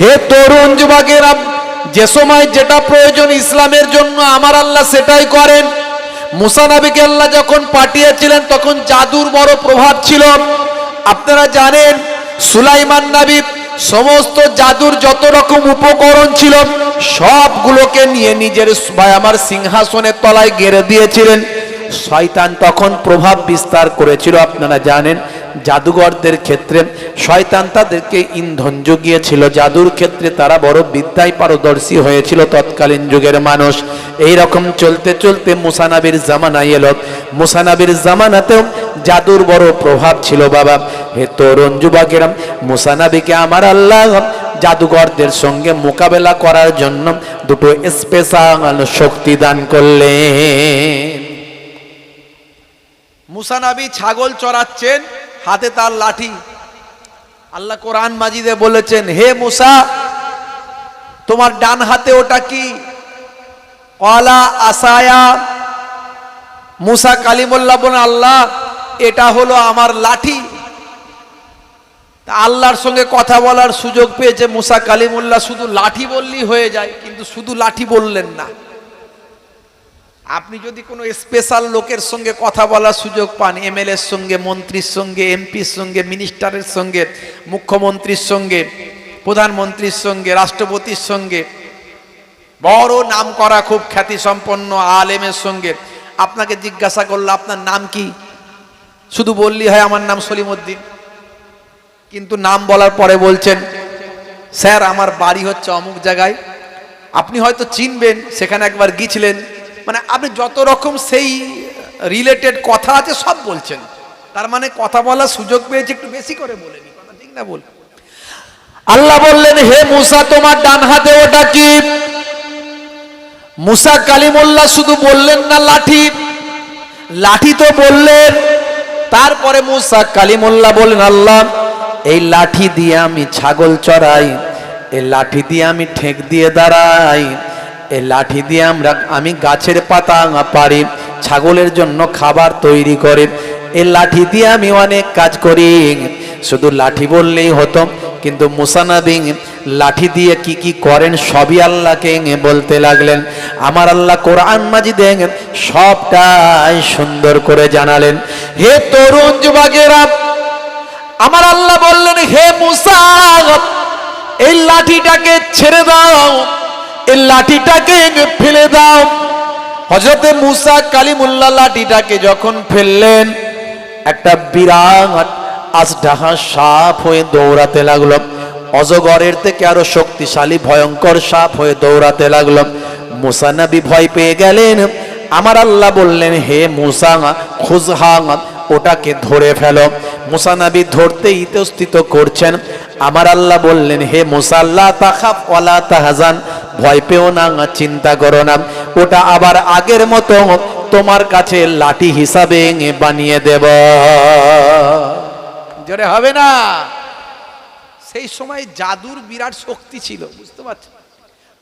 হে তরুণ যুবকেরা, যে সময় যেটা প্রয়োজন ইসলামের জন্য আমার আল্লাহ সেটাই করেন। মুসা নবীকে আল্লাহ যখন পাঠিয়েছিলেন তখন জাদুর বড় প্রভাব ছিল। আপনারা জানেন সুলাইমান নবী সমস্ত জাদুর যত রকম উপকরণ ছিল সবগুলোকে নিয়ে নিজের আমার সিংহাসনের তলায় গেড়ে দিয়েছিলেন। শয়তান তখন প্রভাব বিস্তার করেছিল। আপনারা জানেন জাদুঘরদের ক্ষেত্রে শয়তান তাদেরকে ইন্ধন জুগিয়েছিল। জাদুর ক্ষেত্রে তারা বড় বিদ্যায় পারদর্শী হয়েছিল তৎকালীন যুগের মানুষ। এই রকম চলতে চলতে মুসা নবীর জামানায় এলো। মুসা নবীর জামানাতেও জাদুর বড় প্রভাব ছিল। বাবা, হে তরুণ যুবকেরা, মুসা নবীকে আমার আল্লাহ জাদুঘরদের সঙ্গে মোকাবেলা করার জন্য দুটো স্পেশাল শক্তি দান করলেন। মুসা নবী ছাগল চড়াচ্ছেন, হাতে তার লাঠি। আল্লাহ কোরআন মাজিদে বলেছেন, হে মুসা তোমার ডান হাতে ওটা কি? ক্বালা আসায়া। মুসা কালিমুল্লাহ বলেন, আল্লাহ এটা হলো আমার লাঠি। আল্লাহর সঙ্গে কথা বলার সুযোগ পেয়েছে মুসা কালিমুল্লাহ। শুধু লাঠি বললেই হয়ে যায়, কিন্তু শুধু লাঠি বললেন না। আপনি যদি কোনো স্পেশাল লোকের সঙ্গে কথা বলার সুযোগ পান, এমএলএর সঙ্গে, মন্ত্রীর সঙ্গে, এমপির সঙ্গে, মিনিস্টারের সঙ্গে, মুখ্যমন্ত্রীর সঙ্গে, প্রধানমন্ত্রীর সঙ্গে, রাষ্ট্রপতির সঙ্গে, বড় নাম করা খুব খ্যাতি সম্পন্ন আলেমের সঙ্গে আপনাকে জিজ্ঞাসা করলো আপনার নাম কি? শুধু বললি হয় আমার নাম সলিমউদ্দিন, কিন্তু নাম বলার পরে বলছেন স্যার আমার বাড়ি হচ্ছে অমুক জায়গায়। আপনি হয়তো চিনবেন, সেখানে একবার গিয়েছিলেন। মানে আপনি যত রকম সেই রিলেটেড কথা আছে সব বলছেন। তার মানে কথা বলার সুযোগ পেয়েছে, একটু বেশি করে বলেনি, কথা ঠিক না? বল। আল্লাহ বললেন, হে মুসা তোমার ডান হাতে ওটা কি? মুসা কালিমুল্লাহ শুধু বললেন না লাঠি, লাঠি তো বললেন। তারপরে মুসা কালিমুল্লাহ বললেন, আল্লাহ এই লাঠি দিয়ে আমি ছাগল চড়াই, এই লাঠি দিয়ে আমি ঠেক দিয়ে দাঁড়াই, এই লাঠি দিয়ে আমি গাছের পাতা পারি, ছাগলের জন্য খাবার তৈরি করে, এই লাঠি দিয়ে আমি অনেক কাজ করি। শুধু লাঠি বললেই হতো, কিন্তু মুসা নবী লাঠি দিয়ে কি কি করেন সবই আল্লাহকে বলতে লাগলেন। আমার আল্লাহ কোরআন মাজিদে সবটাই সুন্দর করে জানালেন। হে তরুণ যুবকেরা, আমার আল্লাহ বললেন, হে মুসা এই লাঠিটাকে ছেড়ে দাও, এই লাঠিটাকে ফেলে দাও। হযরতে মুসা কালিমুল্লাহ লাঠিটাকে যখন ফেললেন, একটা বিরাট আজদাহা সাপ হয়ে দৌড়াতে লাগলো। অজগরের থেকে আরো শক্তিশালী ভয়ঙ্কর সাপ হয়ে দৌড়াতে লাগলো। মুসা নবী ভয় পেয়ে গেলেন। আমার আল্লাহ বললেন, হে মুসা খুযহা, ওটাকে ধরে ফেলো। মুসা নবী ধরতে ইতস্তত করছেন। আমার আল্লাহ বললেন, হে মুসা লা তাখাফ ওয়ালা তাহজান, ভয় পেও না, চিন্তা করো না, ওটা আবার আগের মতো তোমার কাছে লাঠি হিসাবে বানিয়ে দেব। জোরে হবে না? সেই সময় জাদুর বিরাট শক্তি ছিল, বুঝতে পারছেন?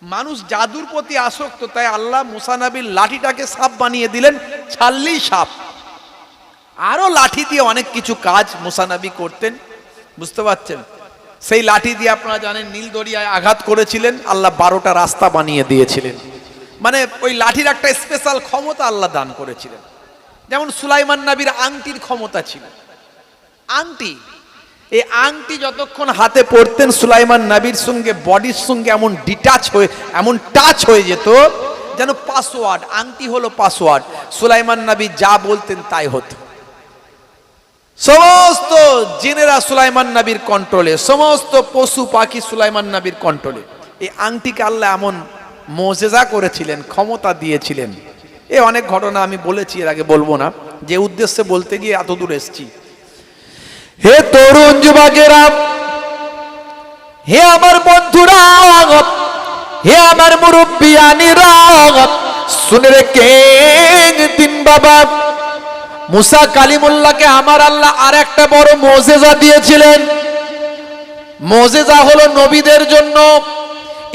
মানুষ জাদুর প্রতি আসক্ত, তাই আল্লাহ মুসা নবীর লাঠিটাকে সাপ বানিয়ে দিলেন, ছাড়লেই সাপ। আরো লাঠি দিয়ে অনেক কিছু কাজ মুসা নবী করতেন, বুঝতে পারছেন? সেই লাঠি দিয়ে আপনারা জানেন নীল দরিয়ায় আঘাত করেছিলেন, আল্লাহ 12টা রাস্তা বানিয়ে দিয়েছিলেন। মানে ওই লাঠির একটা স্পেশাল ক্ষমতা আল্লাহ দান করেছিলেন। যেমন সুলাইমান নবীর আংটির ক্ষমতা ছিল। আংটি, এই আংটি যতক্ষণ হাতে পড়তেন সুলাইমান নবীর সঙ্গে বডির সঙ্গে এমন ডিটাচ হয়ে, এমন টাচ হয়ে যেত যেন পাসওয়ার্ড। আংটি হলো পাসওয়ার্ড। সুলাইমান নবী যা বলতেন তাই হতো। সমস্ত জিনেরা সুলাইমান নবীর কন্ট্রোলে, সমস্ত পশু পাখি সুলাইমান নবীর কন্ট্রোলে। এই আংটিকে আল্লাহ এমন মুজিজা করেছিলেন, ক্ষমতা দিয়েছিলেন। এ অনেক ঘটনা আমি বলেছি, এর আগে বলবো না, যে উদ্দেশ্যে বলতে গিয়ে এত দূর এসেছি। হে তরুণ যুবকেরা, হে আমার বন্ধুরা, হে আমার মুরব্বিয়ানিরা, শুনে রেখেন দিন বাবা, মুসা কালিমুল্লাহকে আমার আল্লাহ আর একটা বড় মুজিজা দিয়েছিলেন। মুজিজা হলো নবীদের জন্য,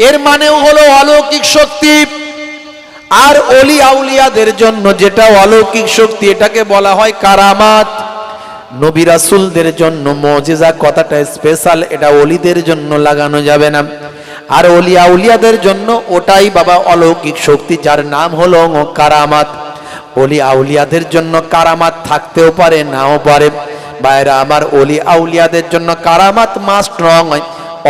এর মানেও হলো অলৌকিক শক্তি। আর ওলি আউলিয়াদের জন্য যেটা অলৌকিক শক্তি, এটাকে বলা হয় কারামাত। নবী রাসূলদের জন্য মুজিজা কথাটা স্পেশাল, এটা ওলিদের জন্য লাগানো যাবে না। আর ওলিয়া উলিয়াদের জন্য ওটাই বাবা অলৌকিক শক্তি, যার নাম হলো কারামাত। ওলি আউলিয়াদের জন্য কারামাত থাকতেও পারে, নাও পারে। বাইরা আমার, ওলি আউলিয়াদের জন্য কারামাত মাস্ট নয়,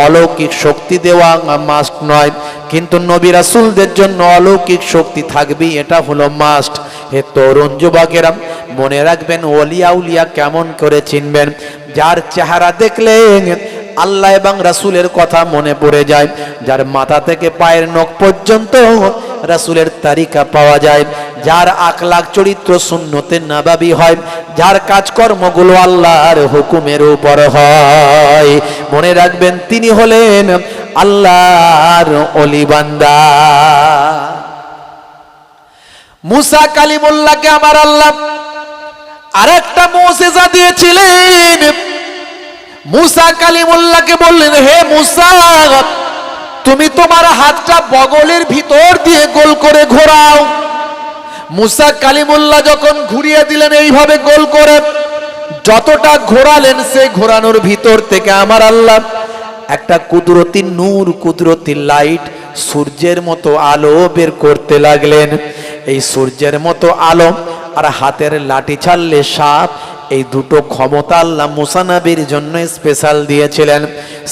অলৌকিক শক্তি দেওয়া মাস্ট নয়, কিন্তু নবী রাসূলদের জন্য অলৌকিক শক্তি থাকবেই, এটা হলো মাস্ট। হে তরুণ যুবকেরা, মনে রাখবেন ওলি আউলিয়া কেমন করে চিনবেন? যার চেহারা দেখলে আল্লাহ এবং রাসূলের কথা মনে পড়ে যায়, যার মাথা থেকে পায়ের নখ পর্যন্ত রাসূলের তারিকা পাওয়া যায়, যার আখলাক চরিত্র সুন্নতে নাবাবী হয়, যার কাজকর্মগুলো আল্লাহর হুকুমের উপর হয়, মনে রাখবেন তিনি হলেন আল্লাহর ওলি বান্দা। মুসা কালিমুল্লাহকে আমার আল্লাহ আরেকটা মুজিজা দিয়েছিলেন। মুসা কালিমুল্লাহকে বললেন, হে মুসা, তুমি তোমার হাতটা বগলের ভিতর দিয়ে গোল করে ঘোরাও। মুসা কালিমুল্লাহ যখন ঘুরিয়ে দিলেন এইভাবে গোল করে, যতটা ঘোরালেন সেই ঘোরানোর ভিতর থেকে আমার আল্লাহ একটা কুদরতি নূর, কুদরতি লাইট, সূর্যের মতো আলো বের করতে লাগলেন। এই সূর্যের মতো আলো আর হাতের লাঠি ছাড়লে সাপ, এই দুটো ক্ষমতা আল্লাহ মুসা নবীর জন্য স্পেশাল দিয়েছিলেন।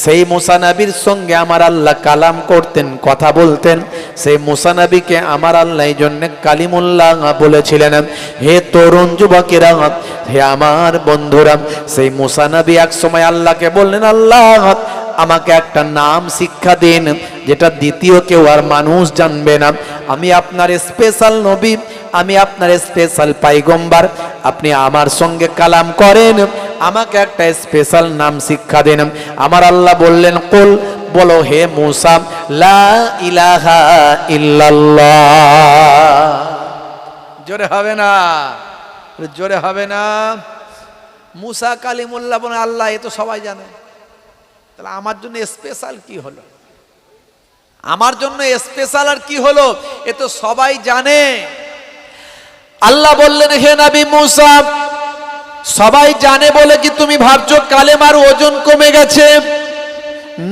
সেই মুসা নবীর সঙ্গে আমার আল্লাহ কালাম করতেন, কথা বলতেন। সেই মুসা নবীকে আমার আল্লাহ এই জন্য কালিমুল্লাহ বলেছিলেন। হে তরুণ যুবকেরা, হে আমার বন্ধুরা, সেই মুসা নবী এক সময় আল্লাহকে বললেন, আল্লাহ আমাকে একটা নাম শিক্ষা দিন, যেটা দ্বিতীয় কেউ আর মানুষ জানবে না। আমি আপনার স্পেশাল নবী, আমি আপনার স্পেশাল পাইগম্বার, আপনি আমার সঙ্গে কালাম করেন, আমাকে একটা স্পেশাল নাম শিক্ষা দেন। আমার আল্লাহ বললেন, কুল, বলো হে মুসা, লা ইলাহা ইল্লাল্লাহ। জোরে হবে না, জোরে হবে না। মুসা কালিমুল্লাহ বলে, আল্লাহ এ তো সবাই জানে, তাহলে আমার জন্য স্পেশাল কি হলো? আমার জন্য স্পেশাল আর কি হলো? এ তো সবাই জানে। আল্লাহ বললেন, হে নবী মুসা, সবাই জানে বলে কি তুমি ভাবছো কালেমার ওজন কমে গেছে?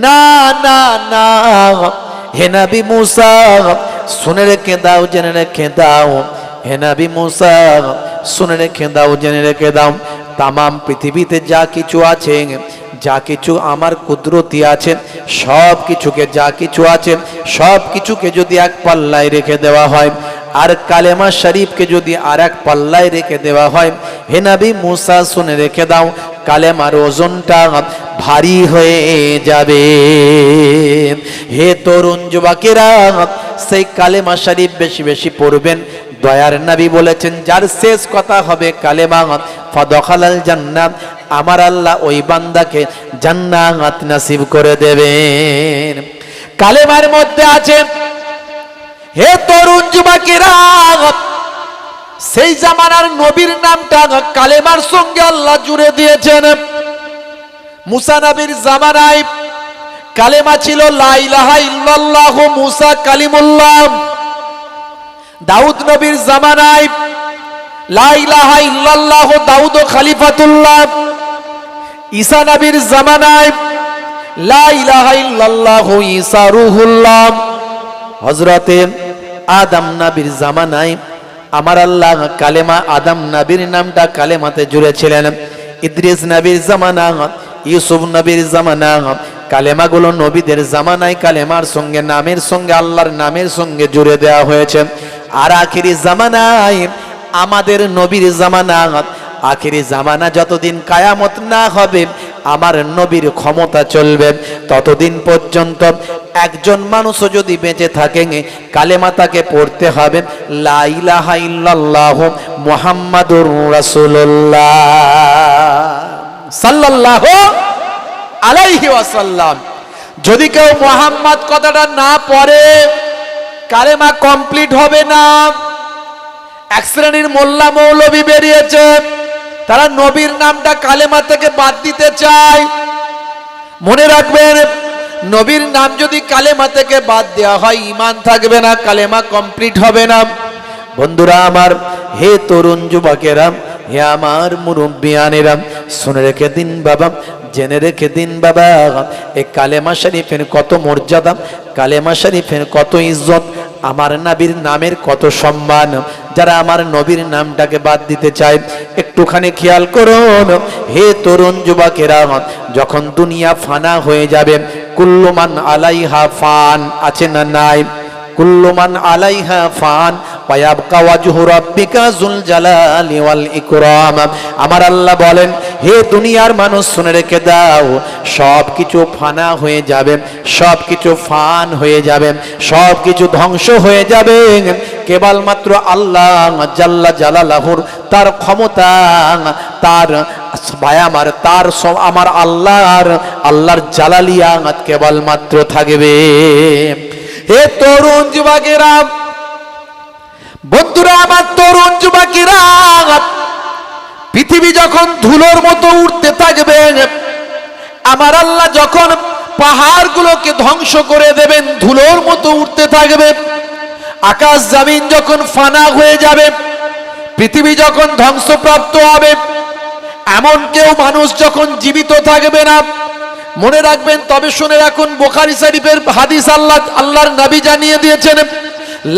না না না, হে নবী মুসা শুনে রেখে দাও, জেনে রেখে দাও। হে নবী মুসা শুনে রেখে দাও, জেনে রেখে দাও। তামাম পৃথিবীতে যা কিছু আছে, যা কিছু আমার কুদরতি আছে, সব কিছুকে, যা কিছু আছে সব কিছুকে যদি এক পাল্লায় রেখে দেওয়া হয়, আর কালেমা শরীফকে যদি আর এক পাল্লায় রেখে দেওয়া হয়, হে নবী মুসা শুনে রেখে দাও, কালেমার ওজনটা ভারী হয়ে যাবে। হে তরুণ যুবকেরা, সেই কালেমা শরীফ বেশি বেশি পড়বেন। দয়ার নবী বলেছেন, যার শেষ কথা হবে কালেমা, ফাদখালাল জান্নাত, আমার আল্লাহ ওই বান্দাকে জান্নাত নসিব করে দেবেন। কালেমার মধ্যে আছে, হে তরুণ যুবকেরা, সেই জামানার নবীর নামটা কালেমার সঙ্গে আল্লাহ জুড়ে দিয়েছেন। মুসা নবীর জামানায় কালেমা ছিল লা ইলাহা ইল্লাল্লাহ, মুসা কালিমুল্লাহ। দাউদ নবীর জামানায় লা ইলাহা ইল্লাল্লাহ, দাউদ খলিফাতুল্লাহ। ঈসা নবীর জামানায় লা ইলাহা ইল্লাল্লাহ, ঈসা রূহুল্লাহ। হযরতে আদম নবীর জামানায় আমার আল্লাহ কালেমা, আদম নবীর নামটা কালেমাতে জুড়েছিলেন। ইদ্রিস নবীর জামানা, ইউসুফ নবীর জামানা, কালেমাগুলো নবীদের জামানায় কালেমার সঙ্গে, নামের সঙ্গে, আল্লাহর নামের সঙ্গে জুড়ে দেওয়া হয়েছে। আর আখিরি জামানায় আমাদের নবীর জামানা, আখিরি জামানা যতদিন কায়ামত না হবে, আমার নবীর ক্ষমতা চলবে, ততদিন পর্যন্ত একজন মানুষও যদি বেঁচে থাকেন, কালেমা তাকে পড়তে হবে লা ইলাহা ইল্লাল্লাহ মুহাম্মাদুর রাসূলুল্লাহ সাল্লাল্লাহু আলাইহি ওয়াসাল্লাম। যদি কেউ মুহাম্মদ কথাটা না পড়ে, কালেমা কমপ্লিট হবে না। এক শ্রেণীর মোল্লা মৌলবী বেরিয়েছে, তারা নবীর নামটা কালেমা থেকে বাদ দিতে চায়। মনে রাখবেন, নবীর নাম যদি কালেমা থেকে বাদ দেওয়া হয়, ঈমান থাকবে না, কালেমা কমপ্লিট হবে না। বন্ধুরা আমার, হে তরুণ যুবকেরা, হে আমার মুরব্বিয়ানেরা, শুনে রেখে দিন বাবা, জেনে রেখে দিন বাবা, এই কালেমা শরীফের কত মর্যাদা, কালেমা শরীফের কত ইজ্জত, আমার নবীর নামের কত সম্মান। যারা আমার নবীর নামটাকে বাদ দিতে চায় একটুখানি খেয়াল করুন। হে তরুণ যুবকেরা, যখন দুনিয়া ফানা হয়ে যাবে, কুল্লু মান আলাইহা ফান, আছে না নাই? কুল্লু মান আলাইহা ফান ওয়ায়াবকা ওয়াজহু রাব্বিকা যুল জালালি ওয়াল ইকরাম। আমার আল্লাহ বলেন, হে দুনিয়ার মানুষ শুনে রেখে দাও, সব কিছু ফানা হয়ে যাবে, সব কিছু ফান হয়ে যাবে, সব কিছু ধ্বংস হয়ে যাবে, কেবলমাত্র আল্লাহ জাল্লা জালালাহুর তার ক্ষমতা, তার ভাই আমার, তার আমার আল্লাহর জালালিয়াত কেবলমাত্র থাকবে। হে তরুণ যুবকেরা, বন্ধুরা আমার, তরুণ যুবকেরা, পৃথিবী যখন ধুলোর মতো উঠতে থাকবে, আমার আল্লাহ যখন পাহাড়গুলোকে ধ্বংস করে দেবেন, ধুলোর মতো উঠতে থাকবে, আকাশ জমিন যখন ফানা হয়ে যাবে, পৃথিবী যখন ধ্বংসপ্রাপ্ত হবে, এমন কেউ মানুষ যখন জীবিত থাকবে না। মনে রাখবেন, তবে শুনে রাখুন, বুখারী শরীফের হাদিস আল্লাহর নবী জানিয়ে দিয়েছেন,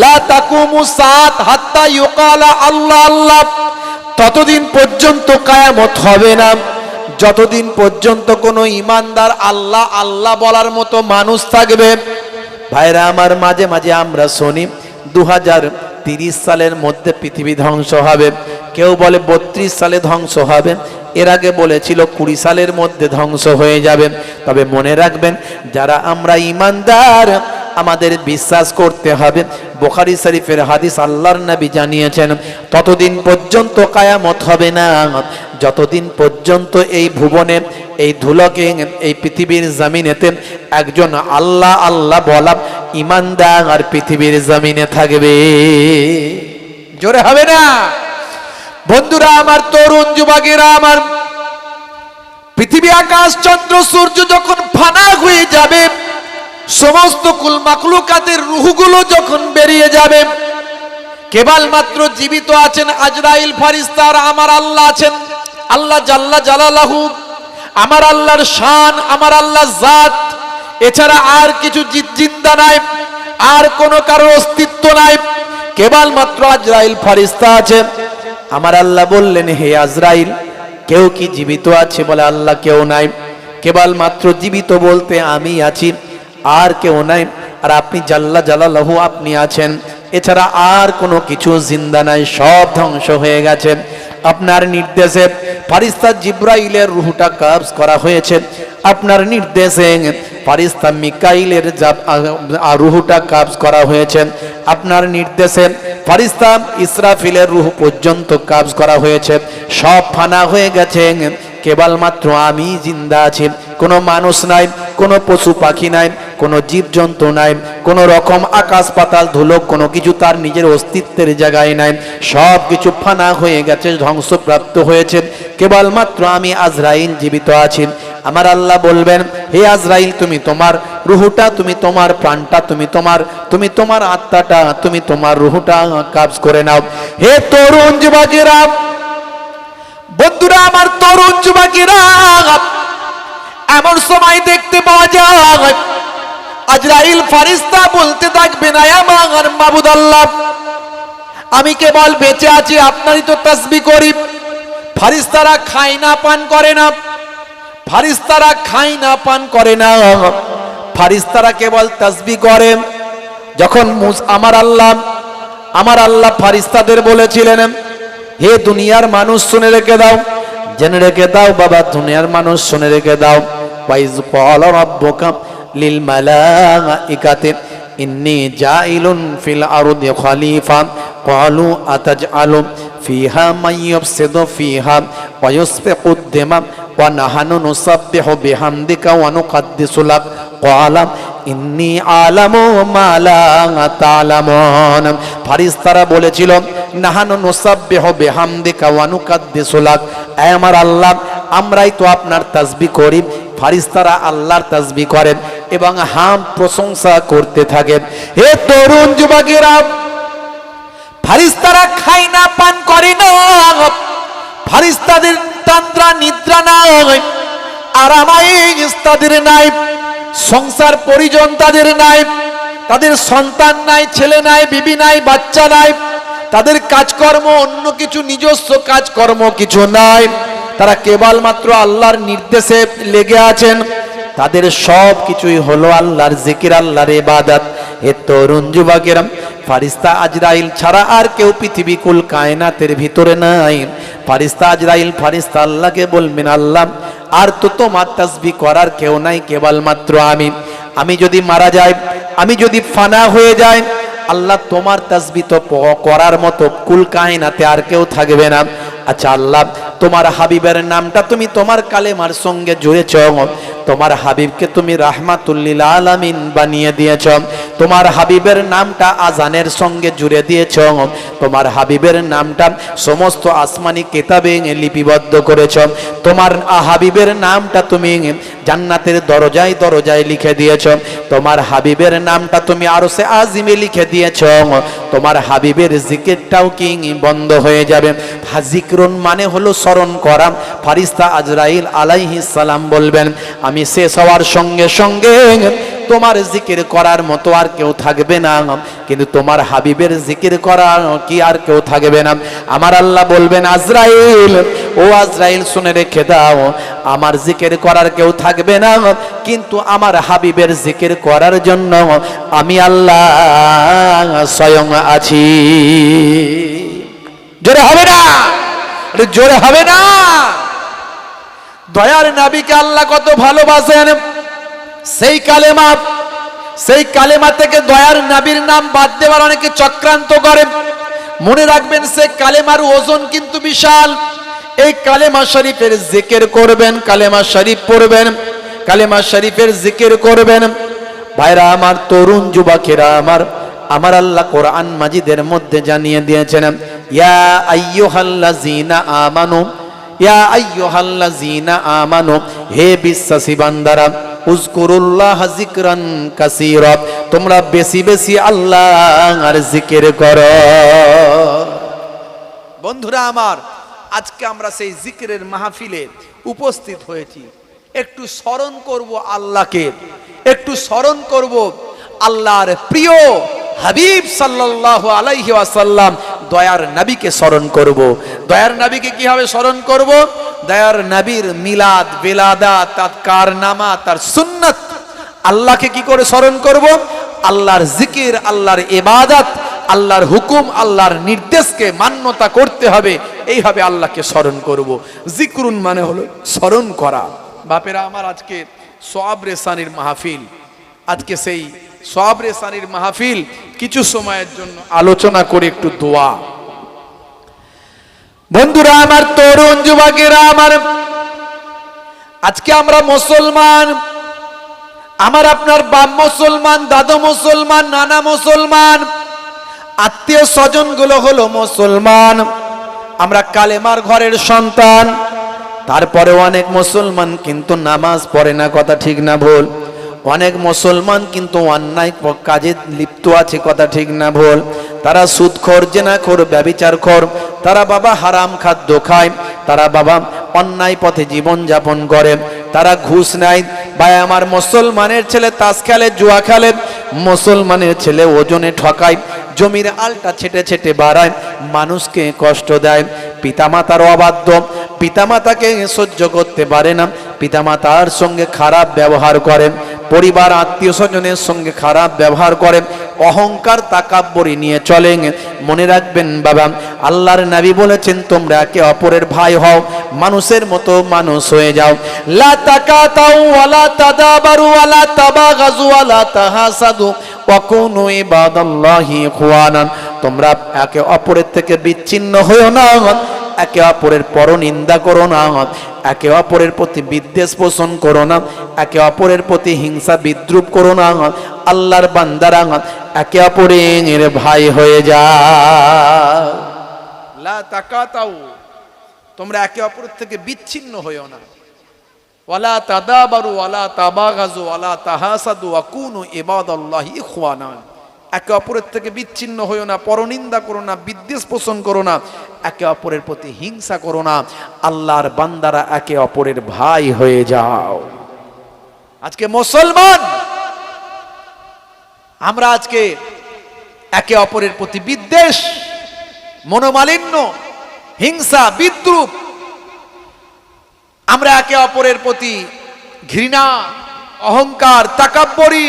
লা তাকুমু সাত হাত্তা ইউকালা আল্লাহ আল্লাহ, ততদিন পর্যন্ত কিয়ামত হবে না যতদিন পর্যন্ত কোনো ঈমানদার আল্লাহ আল্লাহ বলার মতো মানুষ থাকবে। ভাইরা আমার, মাঝে মাঝে আমরা শুনি 2030 সালের মধ্যে পৃথিবী ধ্বংস হবে, কেউ বলে 32 সালে ধ্বংস হবে, এর আগে বলেছিল 20 সালের মধ্যে ধ্বংস হয়ে যাবে। তবে মনে রাখবেন, যারা আমরা ঈমানদার, আমাদের বিশ্বাস করতে হবে, বুখারী শরীফের হাদিস আল্লাহর নবী জানিয়েছেন, ততদিন পর্যন্ত কিয়ামত হবে না যতদিন পর্যন্ত এই ভুবনে, এই ধুলোকে, এই পৃথিবীর জমিনেতে একজন আল্লাহ আল্লাহ বলা ঈমানদার পৃথিবীর জমিনে থাকবে। জোরে হবে না? বন্ধুরা আমার, তরুণ যুবকেরা আমার, পৃথিবী আকাশ চন্দ্র সূর্য যখন ফানা হয়ে যাবে, সমস্ত কুল মাখলুকাতের রূহগুলো যখন বেরিয়ে যাবে, কেবলমাত্র জীবিত আছেন আজরাইল ফেরেশতা আর আমার আল্লাহ আছেন। আল্লাহ জাল্লা জালালাহু, আমার আল্লাহর শান, আমার আল্লাহর জাত, এছাড়া আর কিছু জিন্দা নাই, আর কোনো কারো অস্তিত্ব নাই, কেবলমাত্র আজরাইল ফেরেশতা আছে। আমার আল্লাহ বললেন, হে আজরাইল, কেউ কি জীবিত আছে? বলে, আল্লাহ কেউ নাই, কেবলমাত্র জীবিত বলতে আমি আছি, আর কেউ নাই। আর আপনি জাল্লা জালালাহু, আপনি আছেন, এছাড়া আর কোনো কিছু জিন্দা নাই, সব ধ্বংস হয়ে গেছে। আপনার নির্দেশে ফেরেশতা জিবরাইলের রূহটা কবজ করা হয়েছে, আপনার নির্দেশে ফেরেশতা মিকাইলের রূহটা কবজ করা হয়েছে, আপনার নির্দেশে ফেরেশতা ইসরাফিলের রূহ পর্যন্ত কবজ করা হয়েছে। সব ফানা হয়ে গেছে, কেবলমাত্র আমি জিন্দা আছি। কোনো মানুষ নাই, কোনো পশু পাখি নাই, কোনো জীবজন্তু নাই, কোনো রকম আকাশ পাতাল ধুলো কোনো কিছু তার নিজের অস্তিত্বের জায়গায় নাই, সব কিছু ফানা হয়ে গেছে, ধ্বংসপ্রাপ্ত হয়েছে, কেবলমাত্র আমি আজরাইল জীবিত আছি। আমার আল্লাহ বলবেন, হে আজরাইল, তুমি তোমার রূহটা, তুমি তোমার প্রাণটা, তুমি তোমার আত্মাটা, তুমি তোমার রূহটা কবজ করে নাও। হে তরুণ যুবকেরা, বন্ধুরা আমার, তরুণ যুবকেরা, এমন সময় দেখতে পাওয়া যায় আজরাইল ফেরেশতা বলতে থাকবে, না আমার মাবুদ আল্লাহ, আমি কেবল বেঁচে আছি, আপনারই তো তাসবিহ করি। ফেরেশতারা খায় না, পান করে না, ফেরেশতারা খায় না, পান করে না, ফেরেশতারা কেবল তাসবিহ করে। যখন আমার আল্লাহ ফেরেশতাদের বলেছিলেন, হে দুনিয়ার মানুষ শুনে রেখে দাও, জেনে রেখে দাও বাবা, দুনিয়ার মানুষ শুনে রেখে দাও, ওয়াইজ ক্বালা রাব্বুকা লিল মালাইকাতি ইন্নী জাইলুন ফিল আরদি খলিফা ক্বালু আতাজআলু ফিহা মান ইউফসিদু ফিহা ওয়া ইউসফিকু দিমা ওয়া নাহনু নুসাব্বিহু বিহামদিকা ওয়া নুকদ্দিসু লাক ক্বালা ইন্নী আলামু মা লা তা'লামুন। ফেরেশতারা বলেছিল, নাহানু নুসাব্বিহু বিহামদিকা ওয়া নুকদ্দিসু লাক, হে আমার আল্লাহ, আমরাই তো আপনার তাসবিহ করি। ফেরেশতারা আল্লাহর তাসবিহ করেন এবং হাম প্রশংসা করতে থাকেন। হে তরুণ যুবকেরা, ফেরেশতারা খায় না, পান করে না, ফারিস্তাদের তান্দ্রা নিদ্রা নাই, আরামাইশ তাদের নাই, সংসার পরিজন তাদের নাই, তাদের সন্তান নাই, ছেলে নাই, বিবি নাই, বাচ্চা নাই, তাদের কাজকর্ম অন্য কিছু নিজস্ব কাজকর্ম কিছু নাই, তারা কেবলমাত্র আল্লাহর নির্দেশে লেগে আছেন। তাদের সব কিছুই হলো আল্লাহর জিকির, আল্লাহর ইবাদত। হে তরুণ যুবকেরা, ফারিস্তা আজরাইল ছাড়া আর কেউ পৃথিবী কুল কায়নাতের ভিতরে নাই। ফারিস্তা আজরাইল ফারিস্তা আল্লাহকে বলবেন, আল্লাহ আর তো তোমার তাসবিহ করার কেউ নাই, কেবলমাত্র আমি যদি মারা যাই, আমি যদি ফানা হয়ে যাই, আল্লাহ তোমার তাসবিহ তো করার মতো কুল কায়নাতে আর কেউ থাকবে না। আচ্ছা আল্লাহ, তোমার হাবিবের নামটা তুমি তোমার কালেমার সঙ্গে জুড়েছ, তোমার হাবিবকে তুমি রাহমাতুল লিল আলামিন বানিয়ে দিয়েছ, তোমার হাবিবের নামটা আজানের সঙ্গে জুড়ে দিয়েছ, তোমার হাবিবের নামটা সমস্ত আসমানি কিতাবে লিপিবদ্ধ করেছ, তোমার হাবিবের নামটা তুমি জান্নাতের দরজায় দরজায় লিখে দিয়েছ, তোমার হাবিবের নামটা তুমি আরশে আজিমে লিখে দিয়েছ, তোমার হাবিবের জিকিরটাও কি বন্ধ হয়ে যাবে? জিকরুন মানে হলো স্মরণ করা। ফারিস্তা আজরাইল আলাইহিস সালাম বলবেন, আমি শেষ হওয়ার সঙ্গে সঙ্গে তোমার জিকির করার মতো আর কেউ থাকবে না, কিন্তু তোমার হাবিবের জিকির করা কি আর কেউ থাকবে না। আমার আল্লাহ বলবেন, আজরাইল, ও আজরাইল শুনে রেখে দাও, আমার জিকির করার কেউ থাকবে না, কিন্তু আমার হাবিবের জিকির করার জন্য আমি আল্লাহ স্বয়ং আছি। জোরে হবে না? জোরে হবে না? দয়ার নবীকে আল্লাহ কত ভালোবাসেন, সেই কালেমা থেকে দয়ার নবীর নাম বাদ দেওয়ার অনেকে চক্রান্ত করে। মনে রাখবেন, সেই কালেমার ওজন কিন্তু বিশাল। এই কালেমা শরীফের জিকির করবেন, কালেমা শরীফ পড়বেন, কালেমা শরীফের জিকির করবেন। ভাইরা আমার, তরুণ যুবকেরা আমার আল্লাহ কোরআন মাজিদের মধ্যে জানিয়ে দিয়েছেন, ইয়া আইয়ুহাল্লাযীনা আমানু, ইয়া আইয়ুহাল্লাযীনা আমানু, হে বিশ্বাসী বান্দারা, উযকুরুল্লাহ যিকরান কাসীরা, তোমরা বেশি বেশি আল্লাহর জিকির করো। বন্ধুরা আমার, আজকে আমরা সেই জিকিরের মাহফিলে উপস্থিত হয়েছি। একটু স্মরণ করব আল্লাহকে, একটু স্মরণ করব আল্লাহর প্রিয় হাবিব সাল্লাল্লাহু আলাইহি ওয়াসাল্লাম দয়ার নবীকে স্মরণ করব। দয়ার নবীকে কিভাবে স্মরণ করব? দয়ার নবীর মিলাদ, বেলাদাত, তার কারনামা, তার সুন্নাত, আল্লাহকে কি করে স্মরণ করব? আল্লাহর জিকির, আল্লাহর ইবাদত, আল্লাহর হুকুম, আল্লাহর নির্দেশকে মান্যতা করতে হবে, এইভাবে আল্লাহকে স্মরণ করব। জিকরুন মানে হলো স্মরণ করা। বাপেরা আমার, আজকে সওয়াব রেসানির মাহফিল, আজকে সেই সওয়াব রেসানির মাহফিল, কিছু সময়ের জন্য আলোচনা করে একটু দোয়া। বন্ধুরা আমার, তরুণ যুবকেরা আমার, আজকে আমরা মুসলমান, আমার আপনার বাপ মুসলমান, দাদু মুসলমান, নানা মুসলমান, আত্মীয় স্বজন গুলো হলো মুসলমান, আমরা কালেমার ঘরের সন্তান। তারপরে অনেক মুসলমান কিন্তু নামাজ পড়ে না, কথা ঠিক না ভুল? অনেক মুসলমান কিন্তু অন্যায় কাজে লিপ্ত আছে, কথা ঠিক না ভুল? তারা সুদখোর, জেনাখোর, ব্যভিচারখোর, তারা বাবা হারাম খাদ্য খায়, তারা বাবা অন্যায় পথে জীবন যাপন করে, তারা ঘুষ নেয়। ভাই আমার, মুসলমানের ছেলে তাস খেলে, জুয়া খেলে, মুসলমানের ছেলে ওজনে ঠকায়, জমির আলটা ছেটে ছেটে বাড়ায়, মানুষকে কষ্ট দেয়, পিতামাতার অবাধ্য, পিতামাতাকে সহ্য করতে পারে না, পিতামাতার সঙ্গে খারাপ ব্যবহার করে, পরিবার আত্মীয় স্বজনের সঙ্গে খারাপ ব্যবহার করে, অহংকার তাকাব্বরি নিয়ে চলেন। মনে রাখবেন বাবা, আল্লাহর নবী বলেছেন, তোমরা একে অপরের ভাই হও, মানুষের মতো মানুষ হয়ে যাও। লা তাকাতাউ ওয়ালা তাদাবারু ওয়ালা তাবাগাজু ওয়ালা তাহাসাদু ওয়া কুনু ইবাদাল্লাহি ইখওয়ানান, তোমরা একে অপরের থেকে বিচ্ছিন্ন হও না, একে অপরের পরনিন্দা করো না, একে অপরের প্রতি বিদ্বেষ পোষণ করো না, একে অপরের প্রতি হিংসা বিদ্রুপ করো না। আল্লাহর বান্দারা একে অপরের ভাই হয়ে যাও। লা তাকাতাউ, তোমরা একে অপরের থেকে বিচ্ছিন্ন হইও না। ওয়ালা তাদাবারু ওয়ালা তাবাগাজু ওয়ালা তাহাসাদু ওয়া কুনু ইবাদাল্লাহি ইখওয়ানা, একে অপরের থেকে বিচ্ছিন্ন হইও না, পরনিন্দা করো না, বিদ্বেষ পোষণ করো না, একে অপরের প্রতি হিংসা করো না। আল্লাহর বান্দারা একে অপরের ভাই হয়ে যাও। আজকে মুসলমান আমরা আজকে একে অপরের প্রতি বিদ্বেষ, মনোমালিন্য, হিংসা, বিদ্রুপ, আমরা একে অপরের প্রতি ঘৃণা, অহংকার, তাকাব্বরি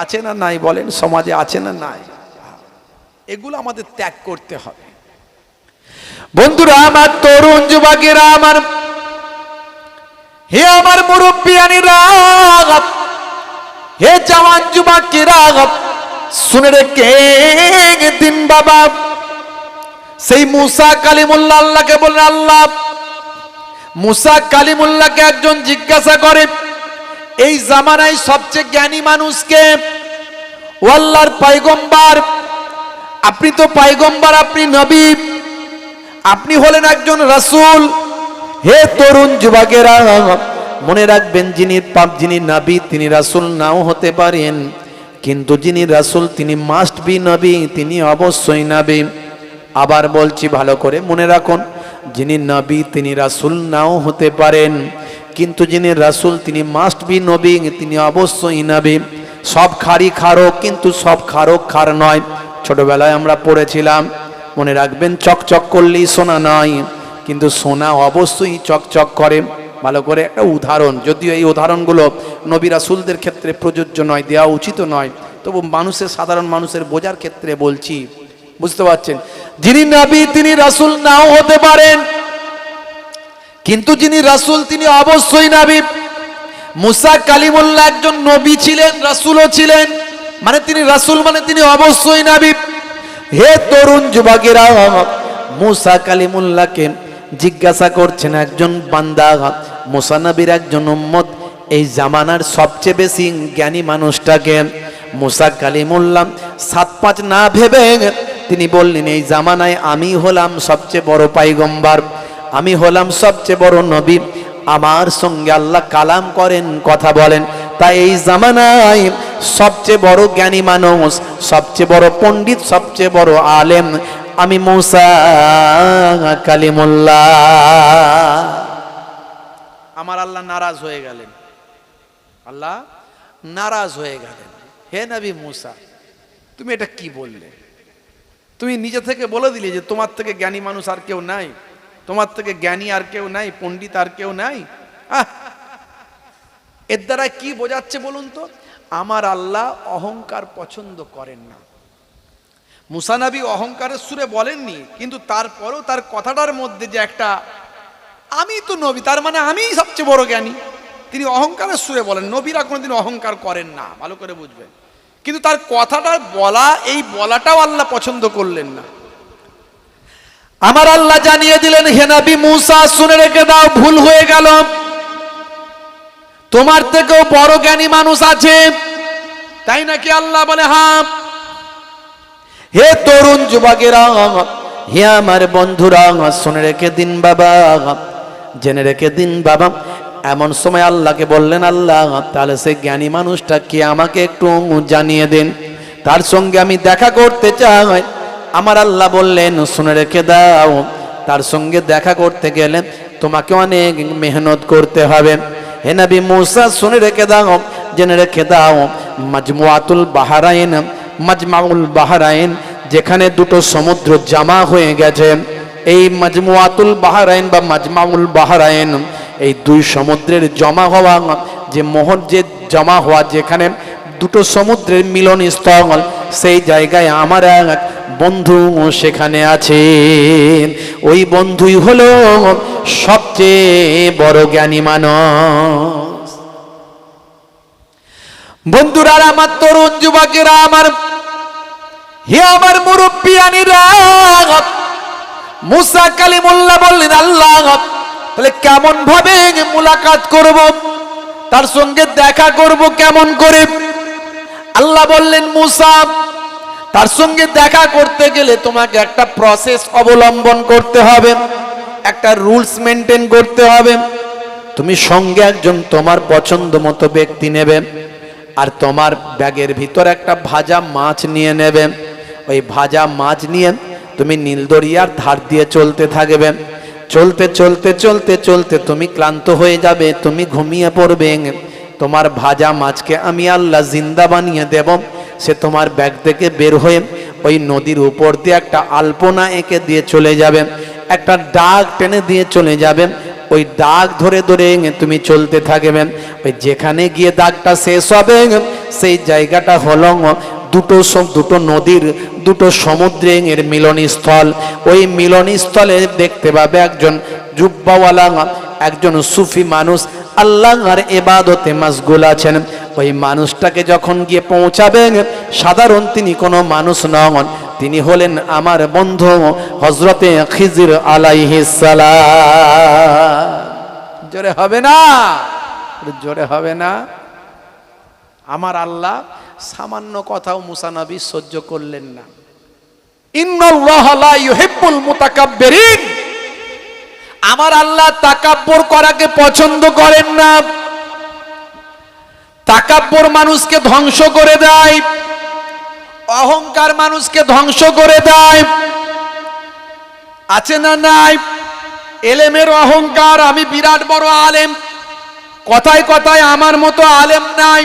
আছে না নাই বলেন? সমাজে আছে না নাই? এগুলো আমাদের ত্যাগ করতে হবে। বন্ধুরা আমার, তরুণ যুবকেরা আমার, হে আমার মুরব্বিয়ানিরা, হে জওয়ান যুবকেরা, শুনে রেখে দিন বাবা, সেই মুসা কালিমুল্লাহ আল্লাহকে বলেন, আল্লাহ, মুসা কালিমুল্লাহকে একজন জিজ্ঞাসা করে, এই জামানায় সবচেয়ে জ্ঞানী মানুষকে? ও আল্লাহর পয়গম্বর, আপনি তো পয়গম্বর, আপনি নবী, আপনি হলেন একজন রাসূল। হে তরুণ যুবকেরা, মনে রাখবেন, যিনি নবী তিনি রাসূল নাও হতে পারেন, কিন্তু যিনি রাসূল তিনি মাস্ট বি নবী, তিনি অবশ্যই নবী। আবার বলছি, ভালো করে মনে রাখুন, যিনি নবী তিনি রাসূল নাও হতে পারেন, কিন্তু যিনি রাসূল তিনি মাস্ট বি নবী, তিনি অবশ্যই নবী। সব খারি খারক, কিন্তু সব খারক খার নয়। ছোটবেলায় আমরা পড়েছিলাম, মনে রাখবেন, চকচক করলেই সোনা নয়, কিন্তু সোনা অবশ্যই চকচক করে। ভালো করে একটা উদাহরণ, যদিও এই উদাহরণগুলো নবী রাসূলদের ক্ষেত্রে প্রযোজ্য নয়, দেওয়া উচিত নয়, তবু মানুষের, সাধারণ মানুষের বোঝার ক্ষেত্রে বলছি, বুঝতে পারছেন? যিনি নবী তিনি রাসূল নাও হতে পারেন, কিন্তু যিনি রাসূল তিনি অবশ্যই নবী। মুসা কালিমুল্লাহ একজন নবী ছিলেন, রাসূলও ছিলেন, মানে তিনি রাসূল, মানে তিনি অবশ্যই নবী। হে তরুণ যুবকেরা, মুসা কালিমুল্লাহকে জিজ্ঞাসা করছেন একজন বান্দা, মুসা নবীর একজন উম্মত, এই জামানার সবচেয়ে বেশি জ্ঞানী মানুষটাকে? মুসা কালিমুল্লাহ 7-5 না ভেবে তিনি বললেন, এই জামানায় আমি হলাম সবচেয়ে বড় পয়গম্বর, আমি হলাম সবচেয়ে বড় নবী, আমার সঙ্গে আল্লাহ কালাম করেন, কথা বলেন। তাই এই জামানায় সবচেয়ে বড় জ্ঞানী মানুষ, সবচেয়ে বড় পণ্ডিত, সবচেয়ে বড় আলেম আমি মুসা কালিমুল্লাহ। আমার আল্লাহ নারাজ হয়ে গেলেন, আল্লাহ নারাজ হয়ে গেলেন। হে নবী মুসা, তুমি এটা কি বললে? তুমি নিজে থেকে বলে দিলে যে তোমার থেকে জ্ঞানী মানুষ আর কেউ নাই, তোমার থেকে জ্ঞানী আর কেউ নাই, পণ্ডিত আর কেউ নাই। এর দ্বারা কি বোঝাচ্ছে বলুন তো? আমার আল্লাহ অহংকার পছন্দ করেন না। মুসা নবী অহংকারের সুরে বলেননি, কিন্তু তারপরেও তার কথাটার মধ্যে যে একটা, আমি তো নবী, তার মানে আমিই সবচেয়ে বড় জ্ঞানী, তিনি অহংকারের সুরে বলেন। নবীরা কোনোদিন অহংকার করেন না, ভালো করে বুঝবেন। কিন্তু তার কথাটা বলা, এই বলাটাও আল্লাহ পছন্দ করলেন না। আমার আল্লাহ জানিয়ে দিলেন, হে নবী মুসা, শুনে রেখে দাও, ভুল হয়ে গেল, তোমার থেকেও বড় জ্ঞানী মানুষ আছে। তাই নাকি? আল্লাহ বলে, হ্যাঁ। হে তরুণ যুবকেরা, হে আমার বন্ধুরা, শুনে রেখে দিন বাবা, জেনে রেখে দিন বাবা, এমন সময় আল্লাহকে বললেন, আল্লাহ তাহলে সেই জ্ঞানী মানুষটা কে আমাকে একটু জানিয়ে দেন, তার সঙ্গে আমি দেখা করতে চাই। আমার আল্লাহ বললেন, শুনে রেখে দাও, তার সঙ্গে দেখা করতে গেলে তোমাকে অনেক মেহনত করতে হবে। হে নবী মুসা, শুনে রেখে দাও, জেনে রেখে দাও, মাজমুআতুল বাহরাইন, মাজমাউল বাহরাইন, যেখানে দুটো সমুদ্র জামা হয়ে গেছে, এই মাজমুআতুল বাহরাইন বা মাজমাউল বাহরাইন, এই দুই সমুদ্রের জমা হওয়া, যে মোহর, যে জমা হওয়া, যেখানে দুটো সমুদ্রের মিলন স্থল, সেই জায়গায় আমার এক বন্ধু সেখানে আছে। ওই বন্ধুই হলো সবচেয়ে বড় জ্ঞানী মানুষ। বন্ধুরা আমার, তরুণ যুবকেরা আমার, হে আমার মুরব্বিয়ানিরা, মুসা কালিমুল্লাহ বললেন, আল্লাহ তাহলে কেমন ভাবে মুলাকাত করব, তার সঙ্গে দেখা করব কেমন করে? আল্লাহ বললেন, মুসা, তার সঙ্গে দেখা করতে গেলে তোমাকে একটা প্রসেস অবলম্বন করতে হবে, একটা রুলস মেনটেন করতে হবে। তুমি সঙ্গে একজন তোমার পছন্দ মতো ব্যক্তি নেবে, আর তোমার ব্যাগের ভিতর একটা ভাজা মাছ নিয়ে নেবে। ওই ভাজা মাছ নিয়ে তুমি নীলদরিয়ার ধার দিয়ে চলতে থাকবে। চলতে চলতে চলতে চলতে তুমি ক্লান্ত হয়ে যাবে, তুমি ঘুমিয়ে পড়বে। তোমার ভাজা মাছকে আমি আল্লাহ জিন্দা বানিয়ে দেব। সে তোমার ব্যাগ থেকে বের হয়ে ওই নদীর উপর দিয়ে একটা আলপনা এঁকে দিয়ে চলে যাবে, একটা ডাক টেনে দিয়ে চলে যাবে। ওই দাগ ধরে ধরে তুমি চলতে থাকবে। ওই যেখানে গিয়ে দাগটা শেষ হবে সেই জায়গাটা হলো দুটো নদীর, দুটো সমুদ্রের মিলনস্থল। ওই মিলনস্থলে দেখতে পাবে একজন জুব্বাওয়ালা, একজন সুফি মানুষ আল্লাহর ইবাদতে মাশগুল আছেন। ওই মানুষটাকে যখন গিয়ে পৌঁছাবেন, সাধারণ তিনি কোনো মানুষ নন, তিনি হলেন আমার বন্ধু হযরতে খিজির আলাইহিস সালাম। জোরে হবে না? জোরে হবে না? আমার আল্লাহ সামান্য কথাও মুসা নবী সহ্য করলেন না। ইন্নাল্লাহা লা ইউহিব্বুল মুতাকাব্বিরিন, আমার আল্লাহ তাকাব্বুর করাকে পছন্দ করেন না। তাকাব্বুর মানুষকে ধ্বংস করে দেয়, অহংকার মানুষকে ধ্বংস করে দেয়। আছে না নাই? এলেমের অহংকার, আমি বিরাট বড় আলেম, কথায় কথায় আমার মতো আলেম নাই।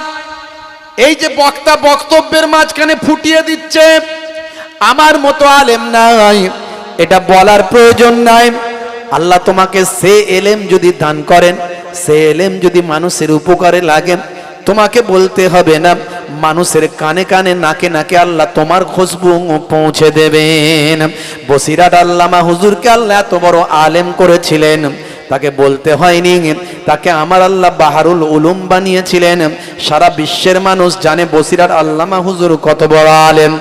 এই যে বক্তা বক্তব্যের মাঝখানে ফুটিয়ে দিচ্ছে আমার মতো আলেম নাই, এটা বলার প্রয়োজন নাই। আল্লাহ তোমাকে সে এলেম যদি দান করেন, সে এলেম যদি মানুষের উপকারে লাগে, তোমাকে বলতে হবে না, মানুষের কানে কানে নাকে নাকে আল্লাহ তোমার খুশবু পৌঁছে দেবেন। বসিরাট আল্লামা হুজুরকে আল্লাহ এত বড় আলেম করেছিলেন, তাকে বলতে হয়নি, তাকে আমার আল্লাহ বাহারুল উলুম বানিয়েছিলেন। সারা বিশ্বের মানুষ জানে বসিরাট আল্লামা হুজুর কত বড় আলেম।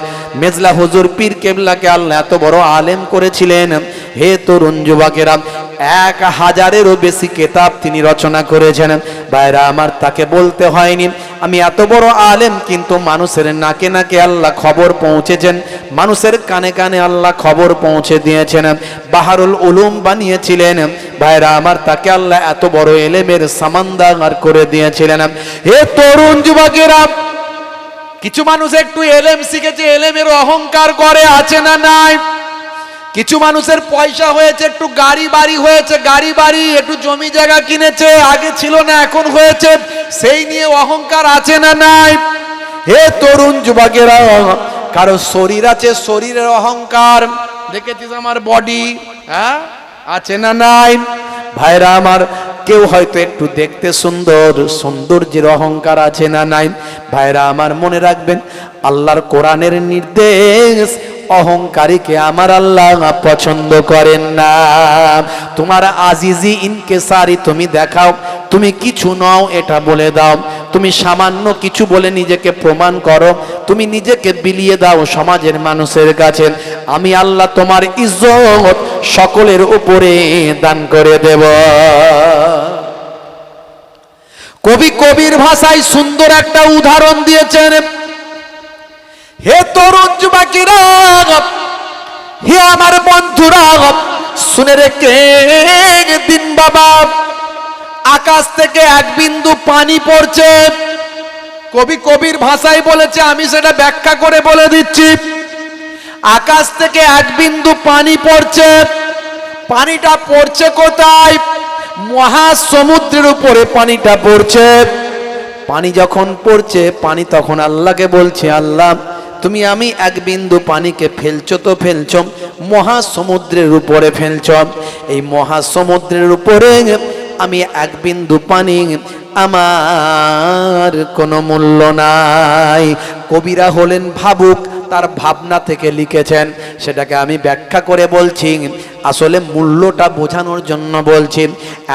মেজলা হুজুর পীর কেবলাকে আল্লাহ এত বড় আলেম করেছিলেন। হে তরুণ যুবকেরা, 1000-এরও বেশি কিতাব তিনি রচনা করেছেন। ভাইরা আমার, তাকে বলতে হয়নি আমি এত বড় আলেম, কিন্তু মানুষের নাকে নাকে আল্লাহ খবর পৌঁছেছেন, মানুষের কানে কানে আল্লাহ খবর পৌঁছে দিয়েছেন, বাহারুল উলুম বানিয়েছিলেন। ভাইরা আমার, তাকে আল্লাহ এত বড় এলেমের সামানদার করে দিয়েছিলেন। হে তরুণ যুবকেরা, কিছু মানুষ একটু এলেম শিখেছে, এলেমের অহংকার করে, আছে না নাই? কিছু মানুষের পয়সা হয়েছে, একটু গাড়ি বাড়ি হয়েছে, গাড়ি বাড়ি একটু জমি জায়গা কিনেছে, আগে ছিল না এখন হয়েছে, সেই নিয়ে অহংকার, আছে না নাই? হে তরুণ যুবকেরা, কারো শরীর আছে, শরীরের অহংকার, দেখেছিস আমার বডি, হ্যাঁ, আছে না নাই? ভাইরা আমার, কেউ হয়তো একটু দেখতে সুন্দর, সৌন্দর্যের অহংকার, আছে না নাই? ভাইরা আমার, মনে রাখবেন আল্লাহর কোরআনের নির্দেশ, অহংকারীকে আমার আল্লাহ পছন্দ করেন না। তোমার আজিজি ইনকেসারি তুমি দেখাও, তুমি কিছু নও এটা বলে দাও, তুমি সামান্য কিছু বলে নিজেকে প্রমাণ করো, তুমি নিজেকে বিলিয়ে দাও সমাজের মানুষের কাছে, আমি আল্লাহ তোমার ইজ্জত সকলের উপরে দান করে দেব। কবি কবির ভাষায় সুন্দর একটা উদাহরণ দিয়েছেন। হে তরুণ যুবকেরা, হে আমার বন্ধুরা, শুনে রেখে দিন বাবা, আকাশ থেকে এক বিন্দু পানি পড়ছে। কবি কবির ভাষায় বলেছে, আমি সেটা ব্যাখ্যা করে বলে দিচ্ছি। আকাশ থেকে এক বিন্দু পানি পড়ছে, পানিটা পড়ছে কোথায়? মহাসমুদ্রের উপরে পানিটা পড়ছে। পানি যখন পড়ছে, পানি তখন আল্লাহকে বলছে, আল্লাহ তুমি আমি এক বিন্দু পানিকে ফেলছো তো ফেলছো, মহাসমুদ্রের উপরে ফেলছো, এই মহাসমুদ্রের উপরে আমি এক বিন্দু পানি, আমার কোনো মূল্য নাই। কবিরা হলেন ভাবুক, তার ভাবনা থেকে লিখেছেন, সেটাকে আমি ব্যাখ্যা করে বলছি, আসলে মূল্যটা বোঝানোর জন্য বলছি।